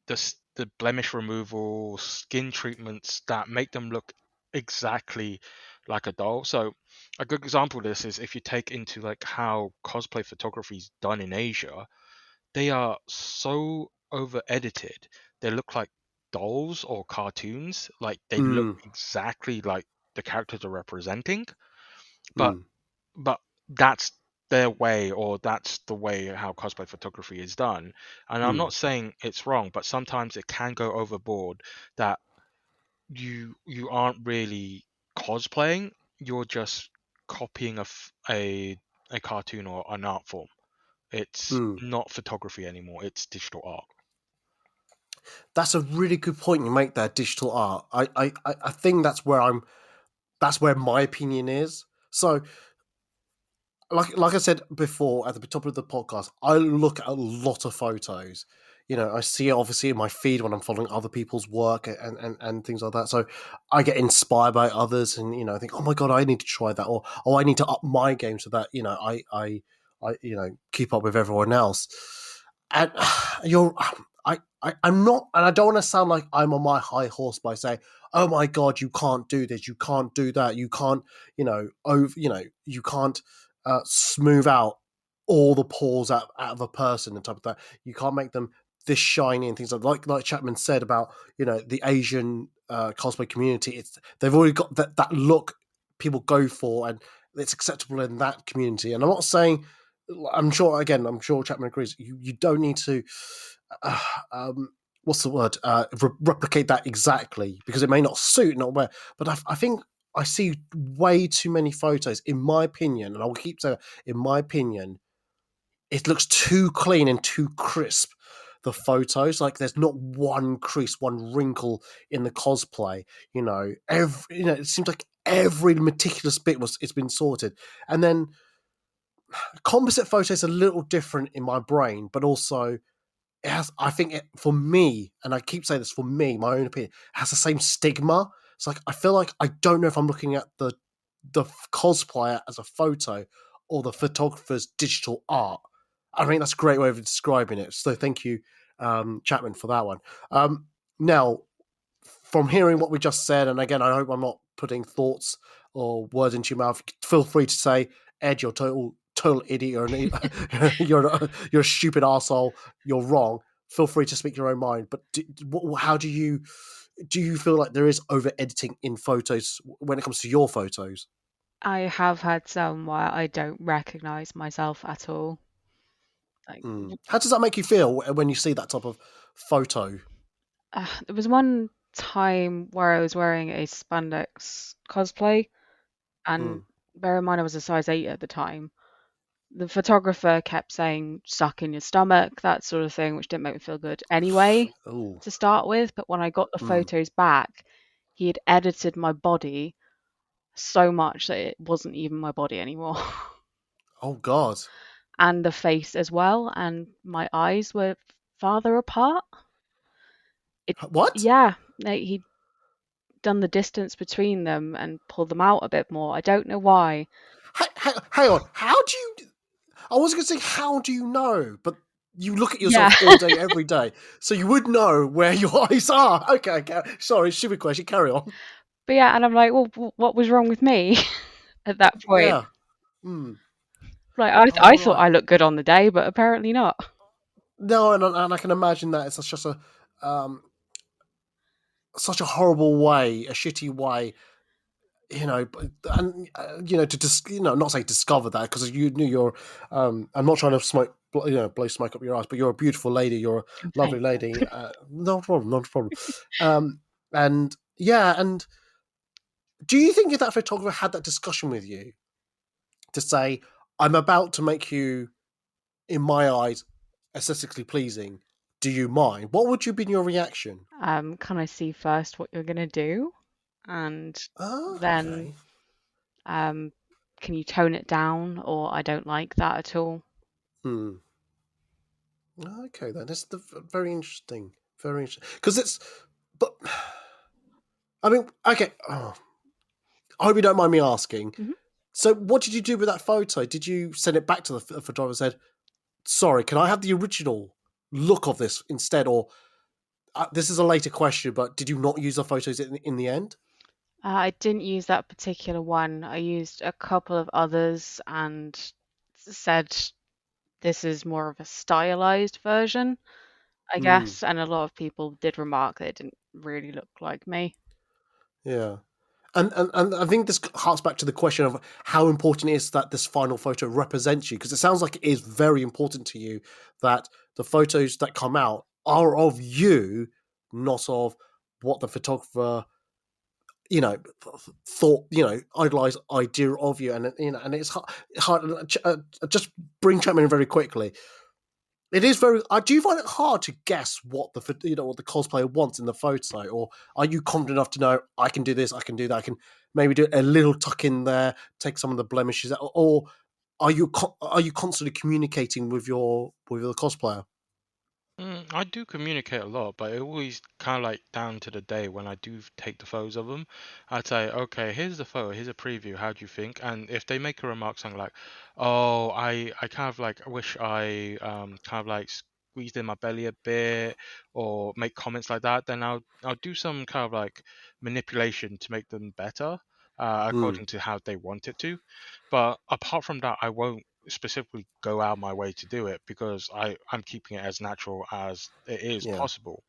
the blemish removal, skin treatments that make them look exactly like a doll. So a good example of this is if you take into like how cosplay photography is done in Asia, they are so over edited. They look like dolls or cartoons. Like they look exactly like the characters are representing. But but that's their way, or that's the way how cosplay photography is done. And I'm not saying it's wrong, but sometimes it can go overboard that you aren't really cosplaying. You're just copying a cartoon or an art form. It's not photography anymore. It's digital art. That's a really good point you make there. Digital art. I think that's where my opinion is. So, like I said before at the top of the podcast, I look at a lot of photos. I see it obviously in my feed when I'm following other people's work and things like that. So I get inspired by others, and I think, oh my god, I need to try that, or oh, I need to up my game so that I keep up with everyone else. And I'm not, and I don't want to sound like I'm on my high horse by saying, oh my god, you can't do this, you can't do that, you can't, you can't smooth out all the pores out of a person and type of that. You can't make them this shiny and things like Chapman said about the Asian cosplay community. They've already got that look people go for, and it's acceptable in that community. And I'm not saying, I'm sure Chapman agrees. You don't need to. What's the word? Replicate that exactly, because it may not suit, not where. But I think I see way too many photos, in my opinion, and I will keep saying, in my opinion, it looks too clean and too crisp. The photos, like there's not one crease, one wrinkle in the cosplay. It seems like every meticulous bit it's been sorted, and then composite photos are a little different in my brain, but also I think for me, and I keep saying this for me, my own opinion, it has the same stigma. It's like I feel like I don't know if I'm looking at the cosplayer as a photo or the photographer's digital art. I think that's a great way of describing it. So thank you, Chapman, for that one. Now, from hearing what we just said, and again, I hope I'm not putting thoughts or words into your mouth. Feel free to say, Ed, you're total idiot, you're a stupid arsehole, you're wrong. Feel free to speak your own mind. But how do you feel like there is over editing in photos when it comes to your photos? I have had some where I don't recognize myself at all. Like, How does that make you feel when you see that type of photo? there was one time where I was wearing a spandex cosplay, and bear in mind I was a size 8 at the time. The photographer kept saying "suck in your stomach," that sort of thing, which didn't make me feel good anyway to start with. But when I got the photos back, he had edited my body so much that it wasn't even my body anymore. Oh God! And the face as well, and my eyes were farther apart. What? Yeah, he'd done the distance between them and pulled them out a bit more. I don't know why. Hang on. How do you? I was going to say, how do you know? But you look at yourself Yeah. all day, every day, so you would know where your eyes are. Okay. Sorry, stupid question. Carry on. But yeah, and I'm like, well, what was wrong with me at that point? Yeah. Like, I thought Right. I looked good on the day, but apparently not. No, and I can imagine that it's just such a horrible way, a shitty way, and to just not say discover that, because you knew you're. I'm not trying to blow smoke up your ass, but you're a beautiful lady. You're a lovely lady. No problem, not a problem. And yeah, and do you think if that photographer had that discussion with you to say, I'm about to make you, in my eyes, aesthetically pleasing. Do you mind? What would you be your reaction? Can I see first what you're gonna do, and then Okay. can you tone it down, or I don't like that at all. Hmm. Okay, then that's very interesting. Very interesting. Because it's, but I mean, okay. Oh, I hope you don't mind me asking. Mhm. So, what did you do with that photo? Did you send it back to the photographer and said, "Sorry, can I have the original look of this instead?" Or this is a later question, but did you not use the photos in the end? I didn't use that particular one. I used a couple of others and said this is more of a stylized version, I Hmm. guess. And a lot of people did remark that it didn't really look like me. Yeah. And I think this harks back to the question of how important it is that this final photo represents you, because it sounds like it is very important to you that the photos that come out are of you, not of what the photographer, thought, idolized idea of you. And and it's hard. Just bring Chapman in very quickly. It is very. Do you find it hard to guess what what the cosplayer wants in the photo, or are you confident enough to know I can do this, I can do that, I can maybe do a little tuck in there, take some of the blemishes, or are you constantly communicating with the cosplayer? I do communicate a lot, but it always kind of like down to the day when I do take the photos of them. I'd say, okay, here's the photo, here's a preview. How do you think? And if they make a remark something like, "Oh, I kind of like wish I kind of like squeezed in my belly a bit," or make comments like that, then I'll do some kind of like manipulation to make them better, Hmm. according to how they want it to. But apart from that, I won't specifically go out my way to do it because I'm keeping it as natural as it is Yeah. possible.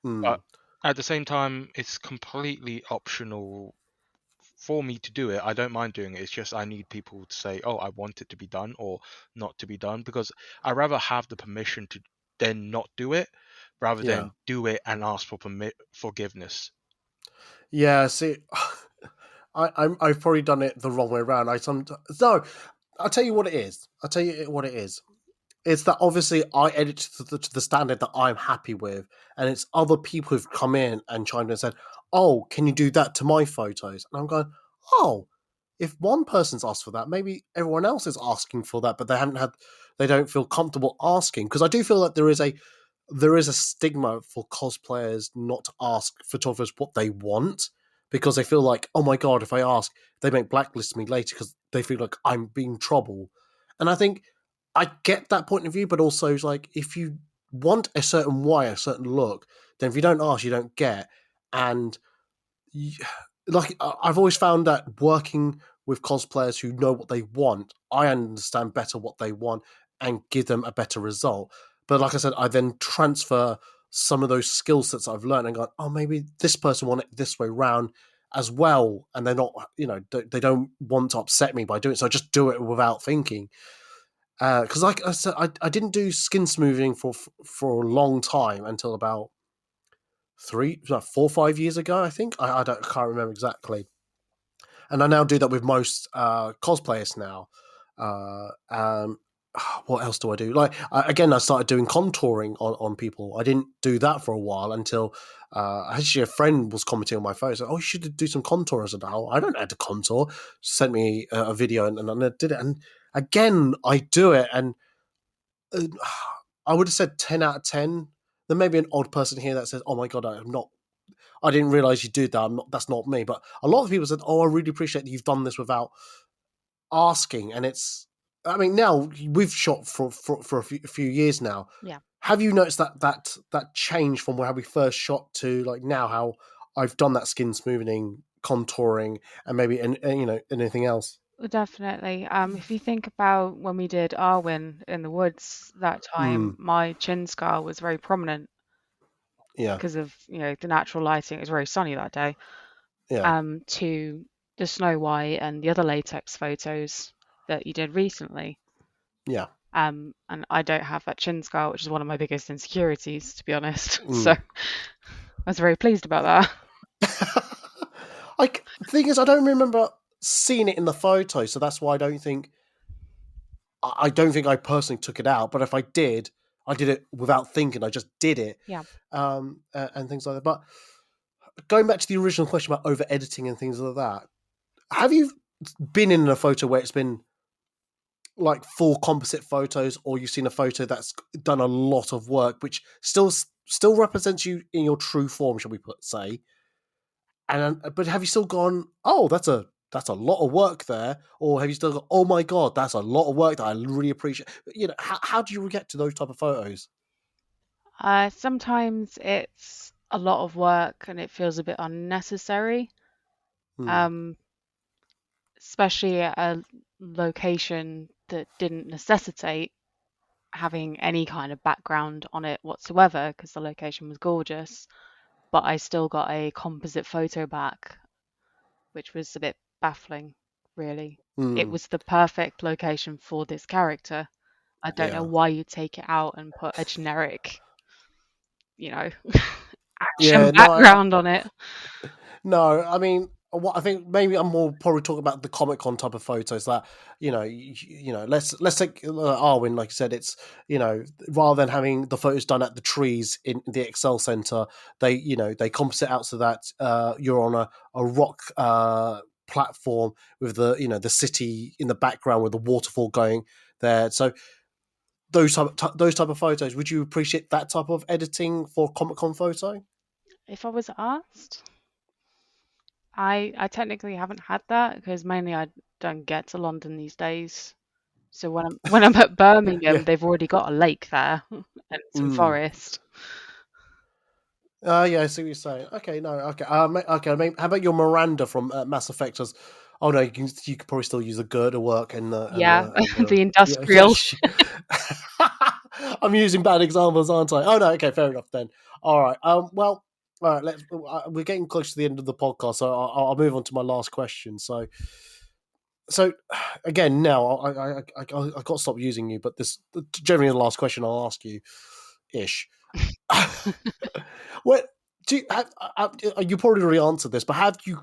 Hmm. But at the same time, it's completely optional for me to do it. I don't mind doing it. It's just I need people to say, "Oh, I want it to be done," or "not to be done," because I rather have the permission to then not do it rather Yeah. than do it and ask for forgiveness. Yeah. See, I've probably done it the wrong way around. No. I'll tell you what it is. I'll tell you what it is. It's that obviously I edit to the standard that I'm happy with, and it's other people who've come in and chimed in and said, "Oh, can you do that to my photos?" And I'm going, "Oh, if one person's asked for that, maybe everyone else is asking for that, but they don't feel comfortable asking." Because I do feel that there is a stigma for cosplayers not to ask photographers what they want, because they feel like, oh my god, if I ask, they may blacklist me later because they feel like I'm being trouble. And I think I get that point of view, but also it's like if you want a certain way, a certain look, then if you don't ask, you don't get. And y- like I've always found that working with cosplayers who know what they want, I understand better what they want and give them a better result. But like I said, I then transfer some of those skill sets I've learned and go, oh, maybe this person want it this way round as well, and they're not, they don't want to upset me by doing it, so I just do it without thinking. Because like I said, I didn't do skin smoothing for a long time until about 4 or 5 years ago, I think. I can't remember exactly. And I now do that with most cosplayers now. Um, what else do I do? Like again, I started doing contouring on people. I didn't do that for a while until actually a friend was commenting on my phone. Said, "Oh, you should do some contour." I said, "Oh, I don't know how to contour." Sent me a video and I did it. And again, I do it, and uh, I would have said 10 out of 10. There may be an odd person here that says, "Oh my god, I didn't realize you did that. That's not me." But a lot of people said, "Oh, I really appreciate that you've done this without asking." And I mean, now we've shot for a few years now. Yeah. Have you noticed that change from how we first shot to like now? How I've done that skin smoothing, contouring, and maybe anything else. Well, definitely. If you think about when we did Arwen in the woods that time, Mm, my chin scar was very prominent yeah, because of, the natural lighting. It was very sunny that day. yeah, To the Snow White and the other latex photos that you did recently. yeah. And I don't have that chin scar, which is one of my biggest insecurities, to be honest. So Mm. I was very pleased about that. The thing is, I don't remember seeing it in the photo, so that's why I don't think I don't think I personally took it out, but if I did it without thinking. I just did it. Yeah. And things like that. But going back to the original question about over editing and things like that, have you been in a photo where it's been like full composite photos, or you've seen a photo that's done a lot of work, which still represents you in your true form, shall we say? And but have you still gone, oh, that's a lot of work there, or have you still gone, oh my god, that's a lot of work that I really appreciate? How do you get to those type of photos? Sometimes it's a lot of work and it feels a bit unnecessary, especially at a location that didn't necessitate having any kind of background on it whatsoever because the location was gorgeous, but I still got a composite photo back, which was a bit baffling, really. It was the perfect location for this character. I don't know why you take it out and put a generic, action background on it. No, I mean, what I think maybe I'm more probably talking about the Comic Con type of photos that let's take Arwen, like you said, it's rather than having the photos done at the trees in the Excel Center, they composite out so that you're on a rock platform with the city in the background with the waterfall going there. So those type of photos, would you appreciate that type of editing for Comic Con photo? If I was asked, I technically haven't had that because mainly I don't get to London these days. So when I'm at Birmingham, they've already got a lake there and some forest. Yeah, I see what you're saying. Okay, no, okay, okay. I mean, how about your Miranda from Mass Effect? Oh no, you could probably still use the girder work and the industrial. I'm using bad examples, aren't I? Oh no, okay, fair enough then. All right. Well, all right. We're getting close to the end of the podcast, so I'll move on to my last question. So again, now I got to stop using you, but this generally the last question I'll ask you, ish. What do you probably already answered this, but have you,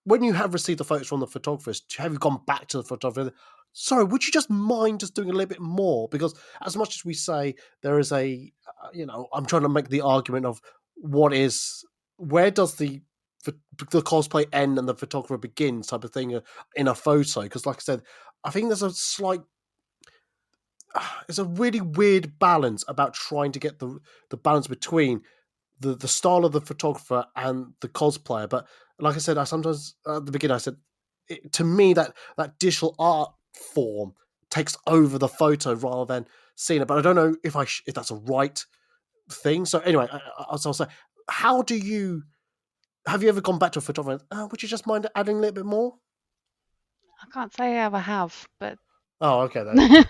when you have received the photos from the photographers, have you gone back to the photographer? Sorry, would you just mind just doing a little bit more? Because as much as we say there is I'm trying to make the argument of where does the cosplay end and the photographer begins type of thing in a photo? Because like I said, I think there's it's a really weird balance about trying to get the balance between the style of the photographer and the cosplayer. But like I said, I sometimes at the beginning I said, to me that digital art form takes over the photo rather than seeing it. But I don't know if that's a right thing. So anyway, I'll say, have you ever gone back to a photographer? Would you just mind adding a little bit more? I can't say I ever have, but oh, okay then.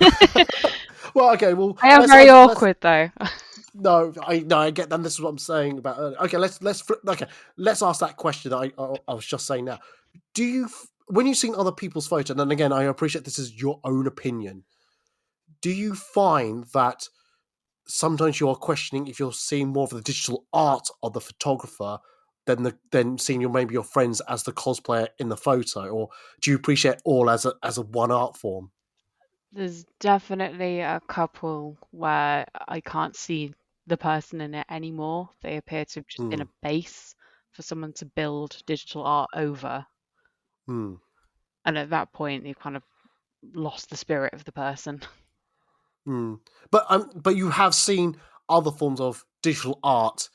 Well, okay. Well, I am very awkward though. No, I get that. This is what I'm saying about earlier. Okay, let's ask that question that I was just saying now. Do you, when you've seen other people's photos, and then again, I appreciate this is your own opinion, do you find that sometimes you are questioning if you're seeing more of the digital art of the photographer than seeing maybe your friends as the cosplayer in the photo, or do you appreciate all as a one art form? There's definitely a couple where I can't see the person in it anymore. They appear to have just been a base for someone to build digital art over. And at that point, you've kind of lost the spirit of the person. But you have seen other forms of digital art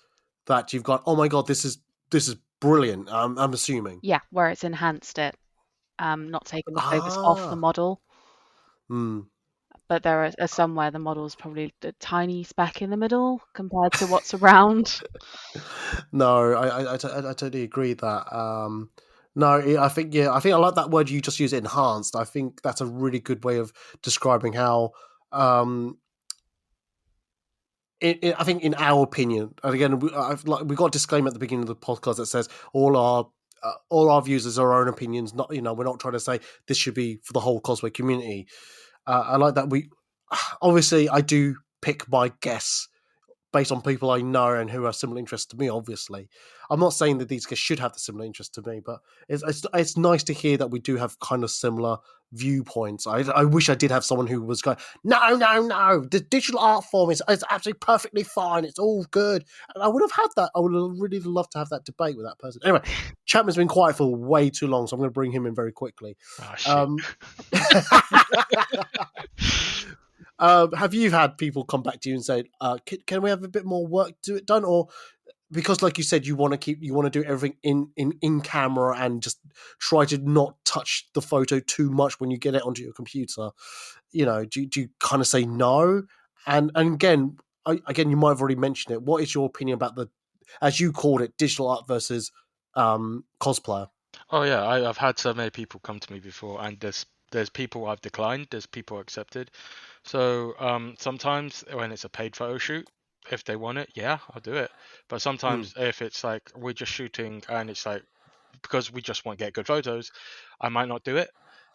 that you've got, oh my god, this is brilliant. I'm assuming. Yeah, where it's enhanced it, not taking the focus off the model. But there are some where the model's probably a tiny speck in the middle compared to what's around. No, I totally agree that. No, I think I like that word you just used, enhanced. I think that's a really good way of describing how. I think, in our opinion, and again, we got a disclaimer at the beginning of the podcast that says all our views is our own opinions. Not we're not trying to say this should be for the whole cosplay community. I like that we obviously I do pick my guests based on people I know and who have similar interests to me. Obviously, I'm not saying that these guys should have the similar interests to me, but it's nice to hear that we do have kind of similar viewpoints. I wish I did have someone who was going, no, the digital art form is absolutely perfectly fine. It's all good, and I would have had that. I would have really loved to have that debate with that person. Anyway, Chapman's been quiet for way too long, so I'm going to bring him in very quickly. Oh, shit. Have you had people come back to you and say, can we have a bit more work to it done? Or because, like you said, you want to do everything in camera and just try to not touch the photo too much when you get it onto your computer. Do you kind of say no? And again, you might have already mentioned it. What is your opinion about the, as you called it, digital art versus cosplayer? Oh yeah, I've had so many people come to me before, and there's people I've declined, there's people accepted. So sometimes when it's a paid photo shoot, if they want it, yeah, I'll do it. But sometimes if it's like we're just shooting and it's like because we just want to get good photos, I might not do it.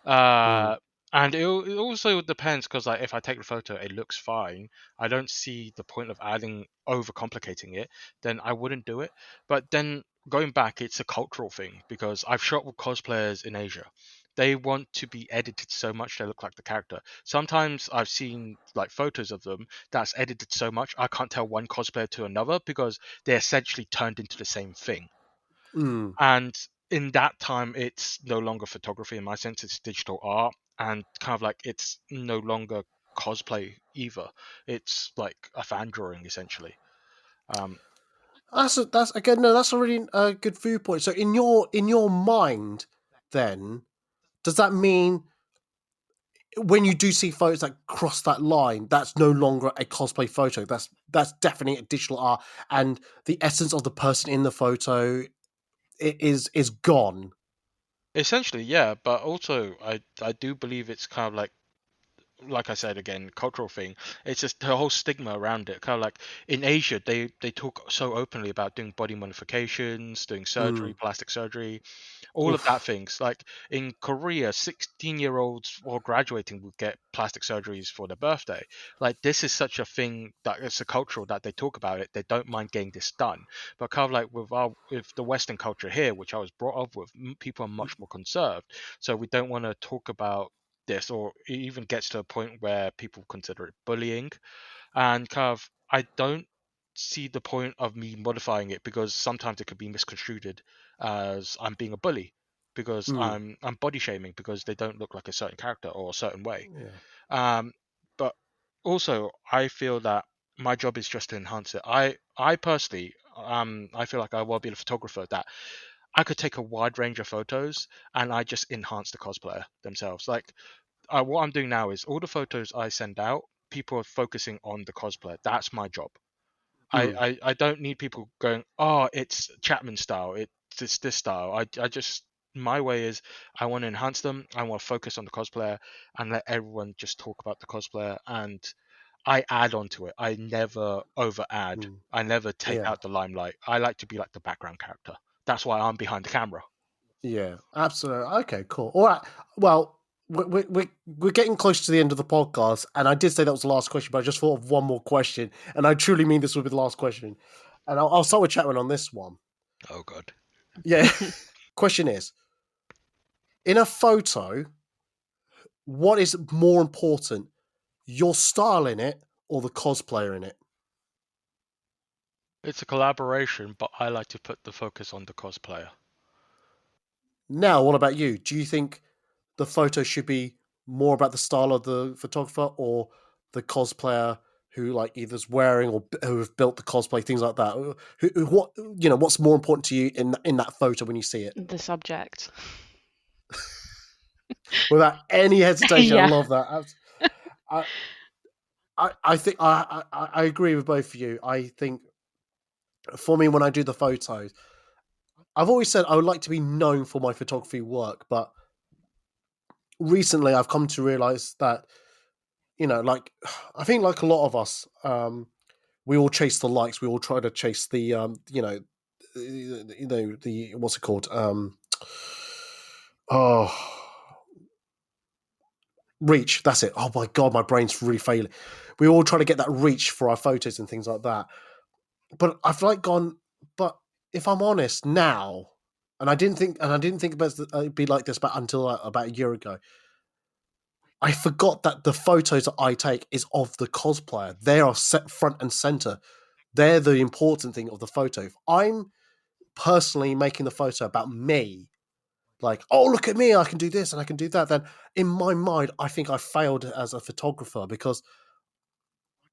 And it also depends because like if I take the photo, it looks fine. I don't see the point of adding overcomplicating it. Then I wouldn't do it. But then going back, it's a cultural thing because I've shot with cosplayers in Asia. They want to be edited so much they look like the character. Sometimes I've seen like photos of them that's edited so much I can't tell one cosplayer to another because they're essentially turned into the same thing. And in that time, it's no longer photography in my sense, it's digital art and kind of like it's no longer cosplay either. It's like a fan drawing essentially. That's a really good viewpoint. So in your mind, then does that mean when you do see photos that cross that line, that's no longer a cosplay photo? That's definitely a digital art, and the essence of the person in the photo is gone. Essentially, yeah, but also I do believe it's kind of like I said again, cultural thing. It's just the whole stigma around it. Kind of like in Asia, they talk so openly about doing body modifications, doing surgery, plastic surgery, all of that Oof. things. Like in Korea, 16-year-olds while graduating would get plastic surgeries for their birthday. Like this is such a thing that it's a cultural that they talk about it. They don't mind getting this done. But kind of like with the Western culture here, which I was brought up with, people are much more conserved. So we don't want to talk about this, or it even gets to a point where people consider it bullying, and kind of I don't see the point of me modifying it because sometimes it could be misconstrued as I'm being a bully because I'm body shaming because they don't look like a certain character or a certain way. Yeah. But also I feel that my job is just to enhance it. I personally I feel like I will be a photographer that I could take a wide range of photos and I just enhance the cosplayer themselves. Like what I'm doing now is all the photos I send out, people are focusing on the cosplayer. That's my job. I don't need people going, oh, it's Chapman style, it's this style. I just my way is I want to enhance them. I want to focus on the cosplayer and let everyone just talk about the cosplayer. And I add on to it. I never over add. I never take Yeah. out the limelight. I like to be like the background character. That's why I'm behind the camera. Yeah, absolutely. Okay, cool. All right. Well, we're getting close to the end of the podcast, and I did say that was the last question, but I just thought of one more question, and I truly mean this will be the last question. And I'll start with Chatwin on this one. Oh god. Yeah. Question is, in a photo, what is more important, your style in it or the cosplayer in it? It's a collaboration, but I like to put the focus on the cosplayer. Now, what about you? Do you think the photo should be more about the style of the photographer or the cosplayer who like either's wearing or who have built the cosplay, things like that? What's more important to you in that photo when you see it? The subject. Without any hesitation, I Yeah. love that. I think I agree with both of you. I think for me, when I do the photos, I've always said I would like to be known for my photography work, but recently I've come to realize that like I think like a lot of us, we all chase the likes. We all try to chase the the what's it called? Oh, Reach, that's it. Oh my god, my brain's really failing. We all try to get that reach for our photos and things like that. But I've gone. But if I'm honest now, and I didn't think about it'd be like this until about a year ago. I forgot that the photos that I take is of the cosplayer. They are set front and center. They're the important thing of the photo. If I'm personally making the photo about me, like, oh, look at me, I can do this and I can do that, then in my mind, I think I failed as a photographer because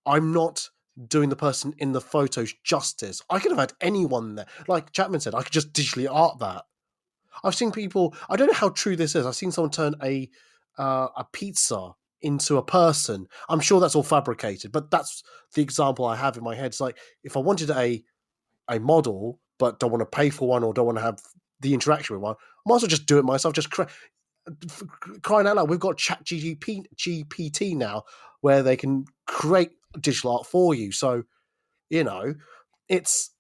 I'm not doing the person in the photos justice. I could have had anyone there. Like Chapman said, I could just digitally art that. I've seen people, I don't know how true this is. I've seen someone turn a pizza into a person. I'm sure that's all fabricated, but that's the example I have in my head. It's like, if I wanted a model, but don't want to pay for one or don't want to have the interaction with one, I might as well just do it myself. Just crying out loud, we've got Chat GPT now where they can create digital art for you. So, it's,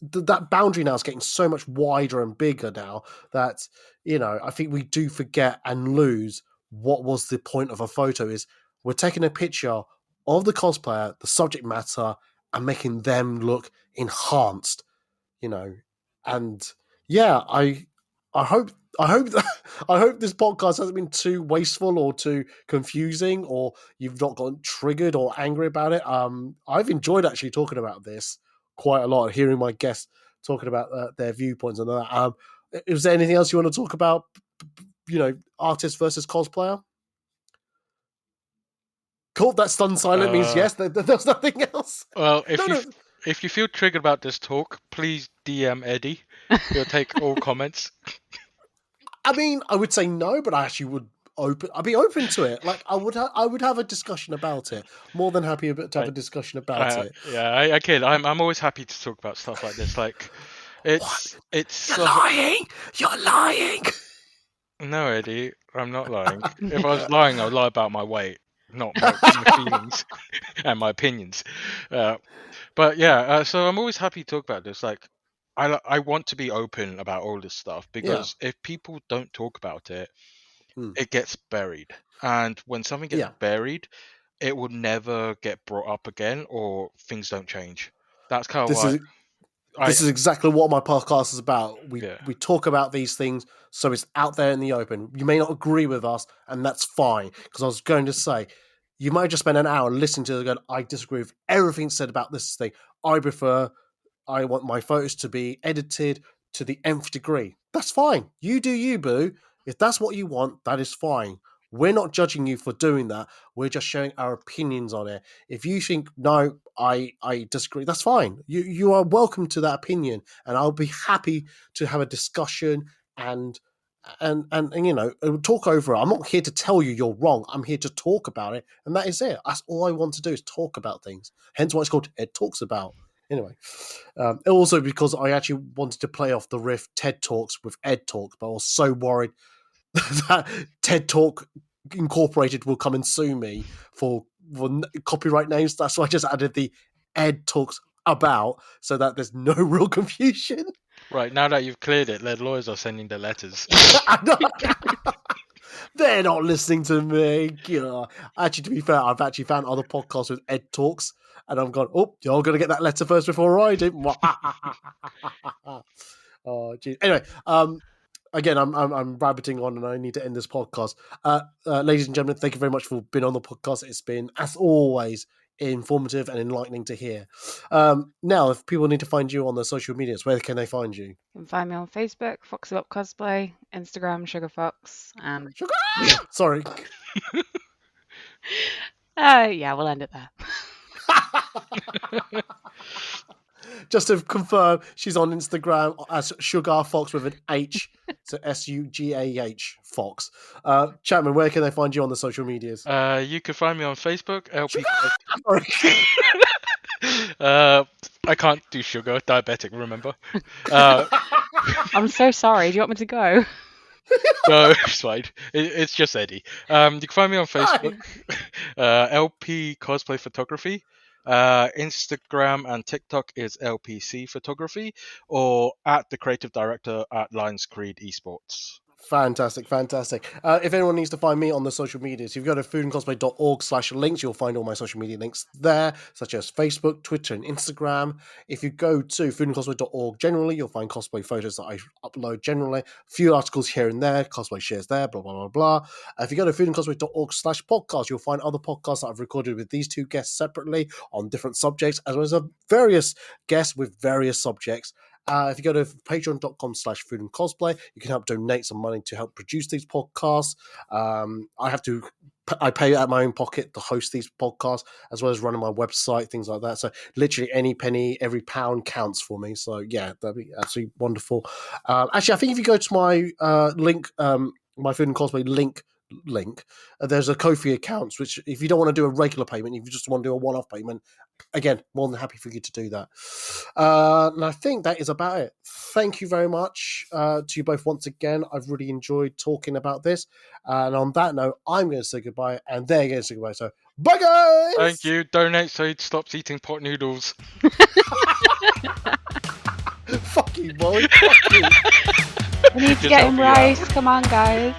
that boundary now is getting so much wider and bigger now that, I think we do forget and lose what was the point of a photo is we're taking a picture of the cosplayer, the subject matter, and making them look enhanced, and yeah, I hope I hope I hope this podcast hasn't been too wasteful or too confusing, or you've not gotten triggered or angry about it. I've enjoyed actually talking about this quite a lot, hearing my guests talking about their viewpoints and all that. Is there anything else you want to talk about? Artist versus cosplayer. Cool. That stunned silent means yes. There's nothing else. Well, if you feel triggered about this talk, please DM Eddie. He'll take all comments. I mean, I would say no, but I actually would I'd be open to it. Like I would have a discussion about it. More than happy to have a discussion about it. Yeah, I kid. I'm always happy to talk about stuff like this. Like, it's You're lying. You're lying. No, Eddie, I'm not lying. If I was lying, I'd lie about my weight, not my feelings and my opinions. But yeah, so I'm always happy to talk about this. Like, I want to be open about all this stuff because if people don't talk about it, it gets buried. And when something gets buried, it will never get brought up again, or things don't change. That's kind of why. This is exactly what my podcast is about. We talk about these things so it's out there in the open. You may not agree with us, and that's fine. Because I was going to say, you might just spend an hour listening to it going, I disagree with everything said about this thing. I want my photos to be edited to the nth degree. That's fine. You do you, boo. If that's what you want, that is fine. We're not judging you for doing that. We're just sharing our opinions on it. If you think, no, I disagree, that's fine. You are welcome to that opinion, and I'll be happy to have a discussion and talk over it. I'm not here to tell you you're wrong. I'm here to talk about it, and that is it. That's all I want to do is talk about things. Hence why it's called Ed Talks About. Anyway, also because I actually wanted to play off the riff TED Talks with Ed Talks, but I was so worried that TED Talk Incorporated will come and sue me for copyright names. That's why I just added the Ed Talks About so that there's no real confusion. Right, now that you've cleared it, their lawyers are sending their letters. They're not listening to me. Yeah. Actually, to be fair, I've actually found other podcasts with Ed Talks, and I'm going, oh, you're going to get that letter first before I do. Oh, geez. Anyway, again, I'm rabbiting on, and I need to end this podcast. Ladies and gentlemen, thank you very much for being on the podcast. It's been, as always, informative and enlightening to hear. Now, if people need to find you on the social medias, where can they find you? You can find me on Facebook, Foxy Cosplay, Instagram, SugarFox, and Sugar! Sorry. Yeah, we'll end it there. Just to confirm, she's on Instagram as Sugar Fox with an H, so SUGAH Fox. Chapman, where can they find you on the social medias? You can find me on Facebook, LP. Sorry. I can't do sugar, diabetic. Remember? I'm so sorry. Do you want me to go? No, it's fine. It's just Eddie. You can find me on Facebook, LP Cosplay Photography. Instagram and TikTok is LPC Photography, or at the creative director at Lions Creed Esports. Fantastic. If anyone needs to find me on the social medias, if you go to foodandcosplay.org/links, you'll find all my social media links there, such as Facebook, Twitter, and Instagram. If you go to foodandcosplay.org generally, you'll find cosplay photos that I upload generally, a few articles here and there, cosplay shares there, blah, blah, blah, blah. If you go to foodandcosplay.org/podcast, you'll find other podcasts that I've recorded with these two guests separately on different subjects, as well as various guests with various subjects. If you go to patreon.com/foodandcosplay, you can help donate some money to help produce these podcasts. I pay out of my own pocket to host these podcasts, as well as running my website, things like that. So literally any penny, every pound counts for me. So yeah, that'd be absolutely wonderful. Actually, I think if you go to my link, my Food and Cosplay link, there's a Ko-fi account, which if you don't want to do a regular payment, if you just want to do a one-off payment, again, more than happy for you to do that. And I think that is about it. Thank you very much to you both once again. I've really enjoyed talking about this. And on that note, I'm going to say goodbye, and they're going to say goodbye. So, bye, guys! Thank you. Donate so he stops eating pot noodles. Fuck you, boy. Fuck you. We need to get him rice. Come on, guys.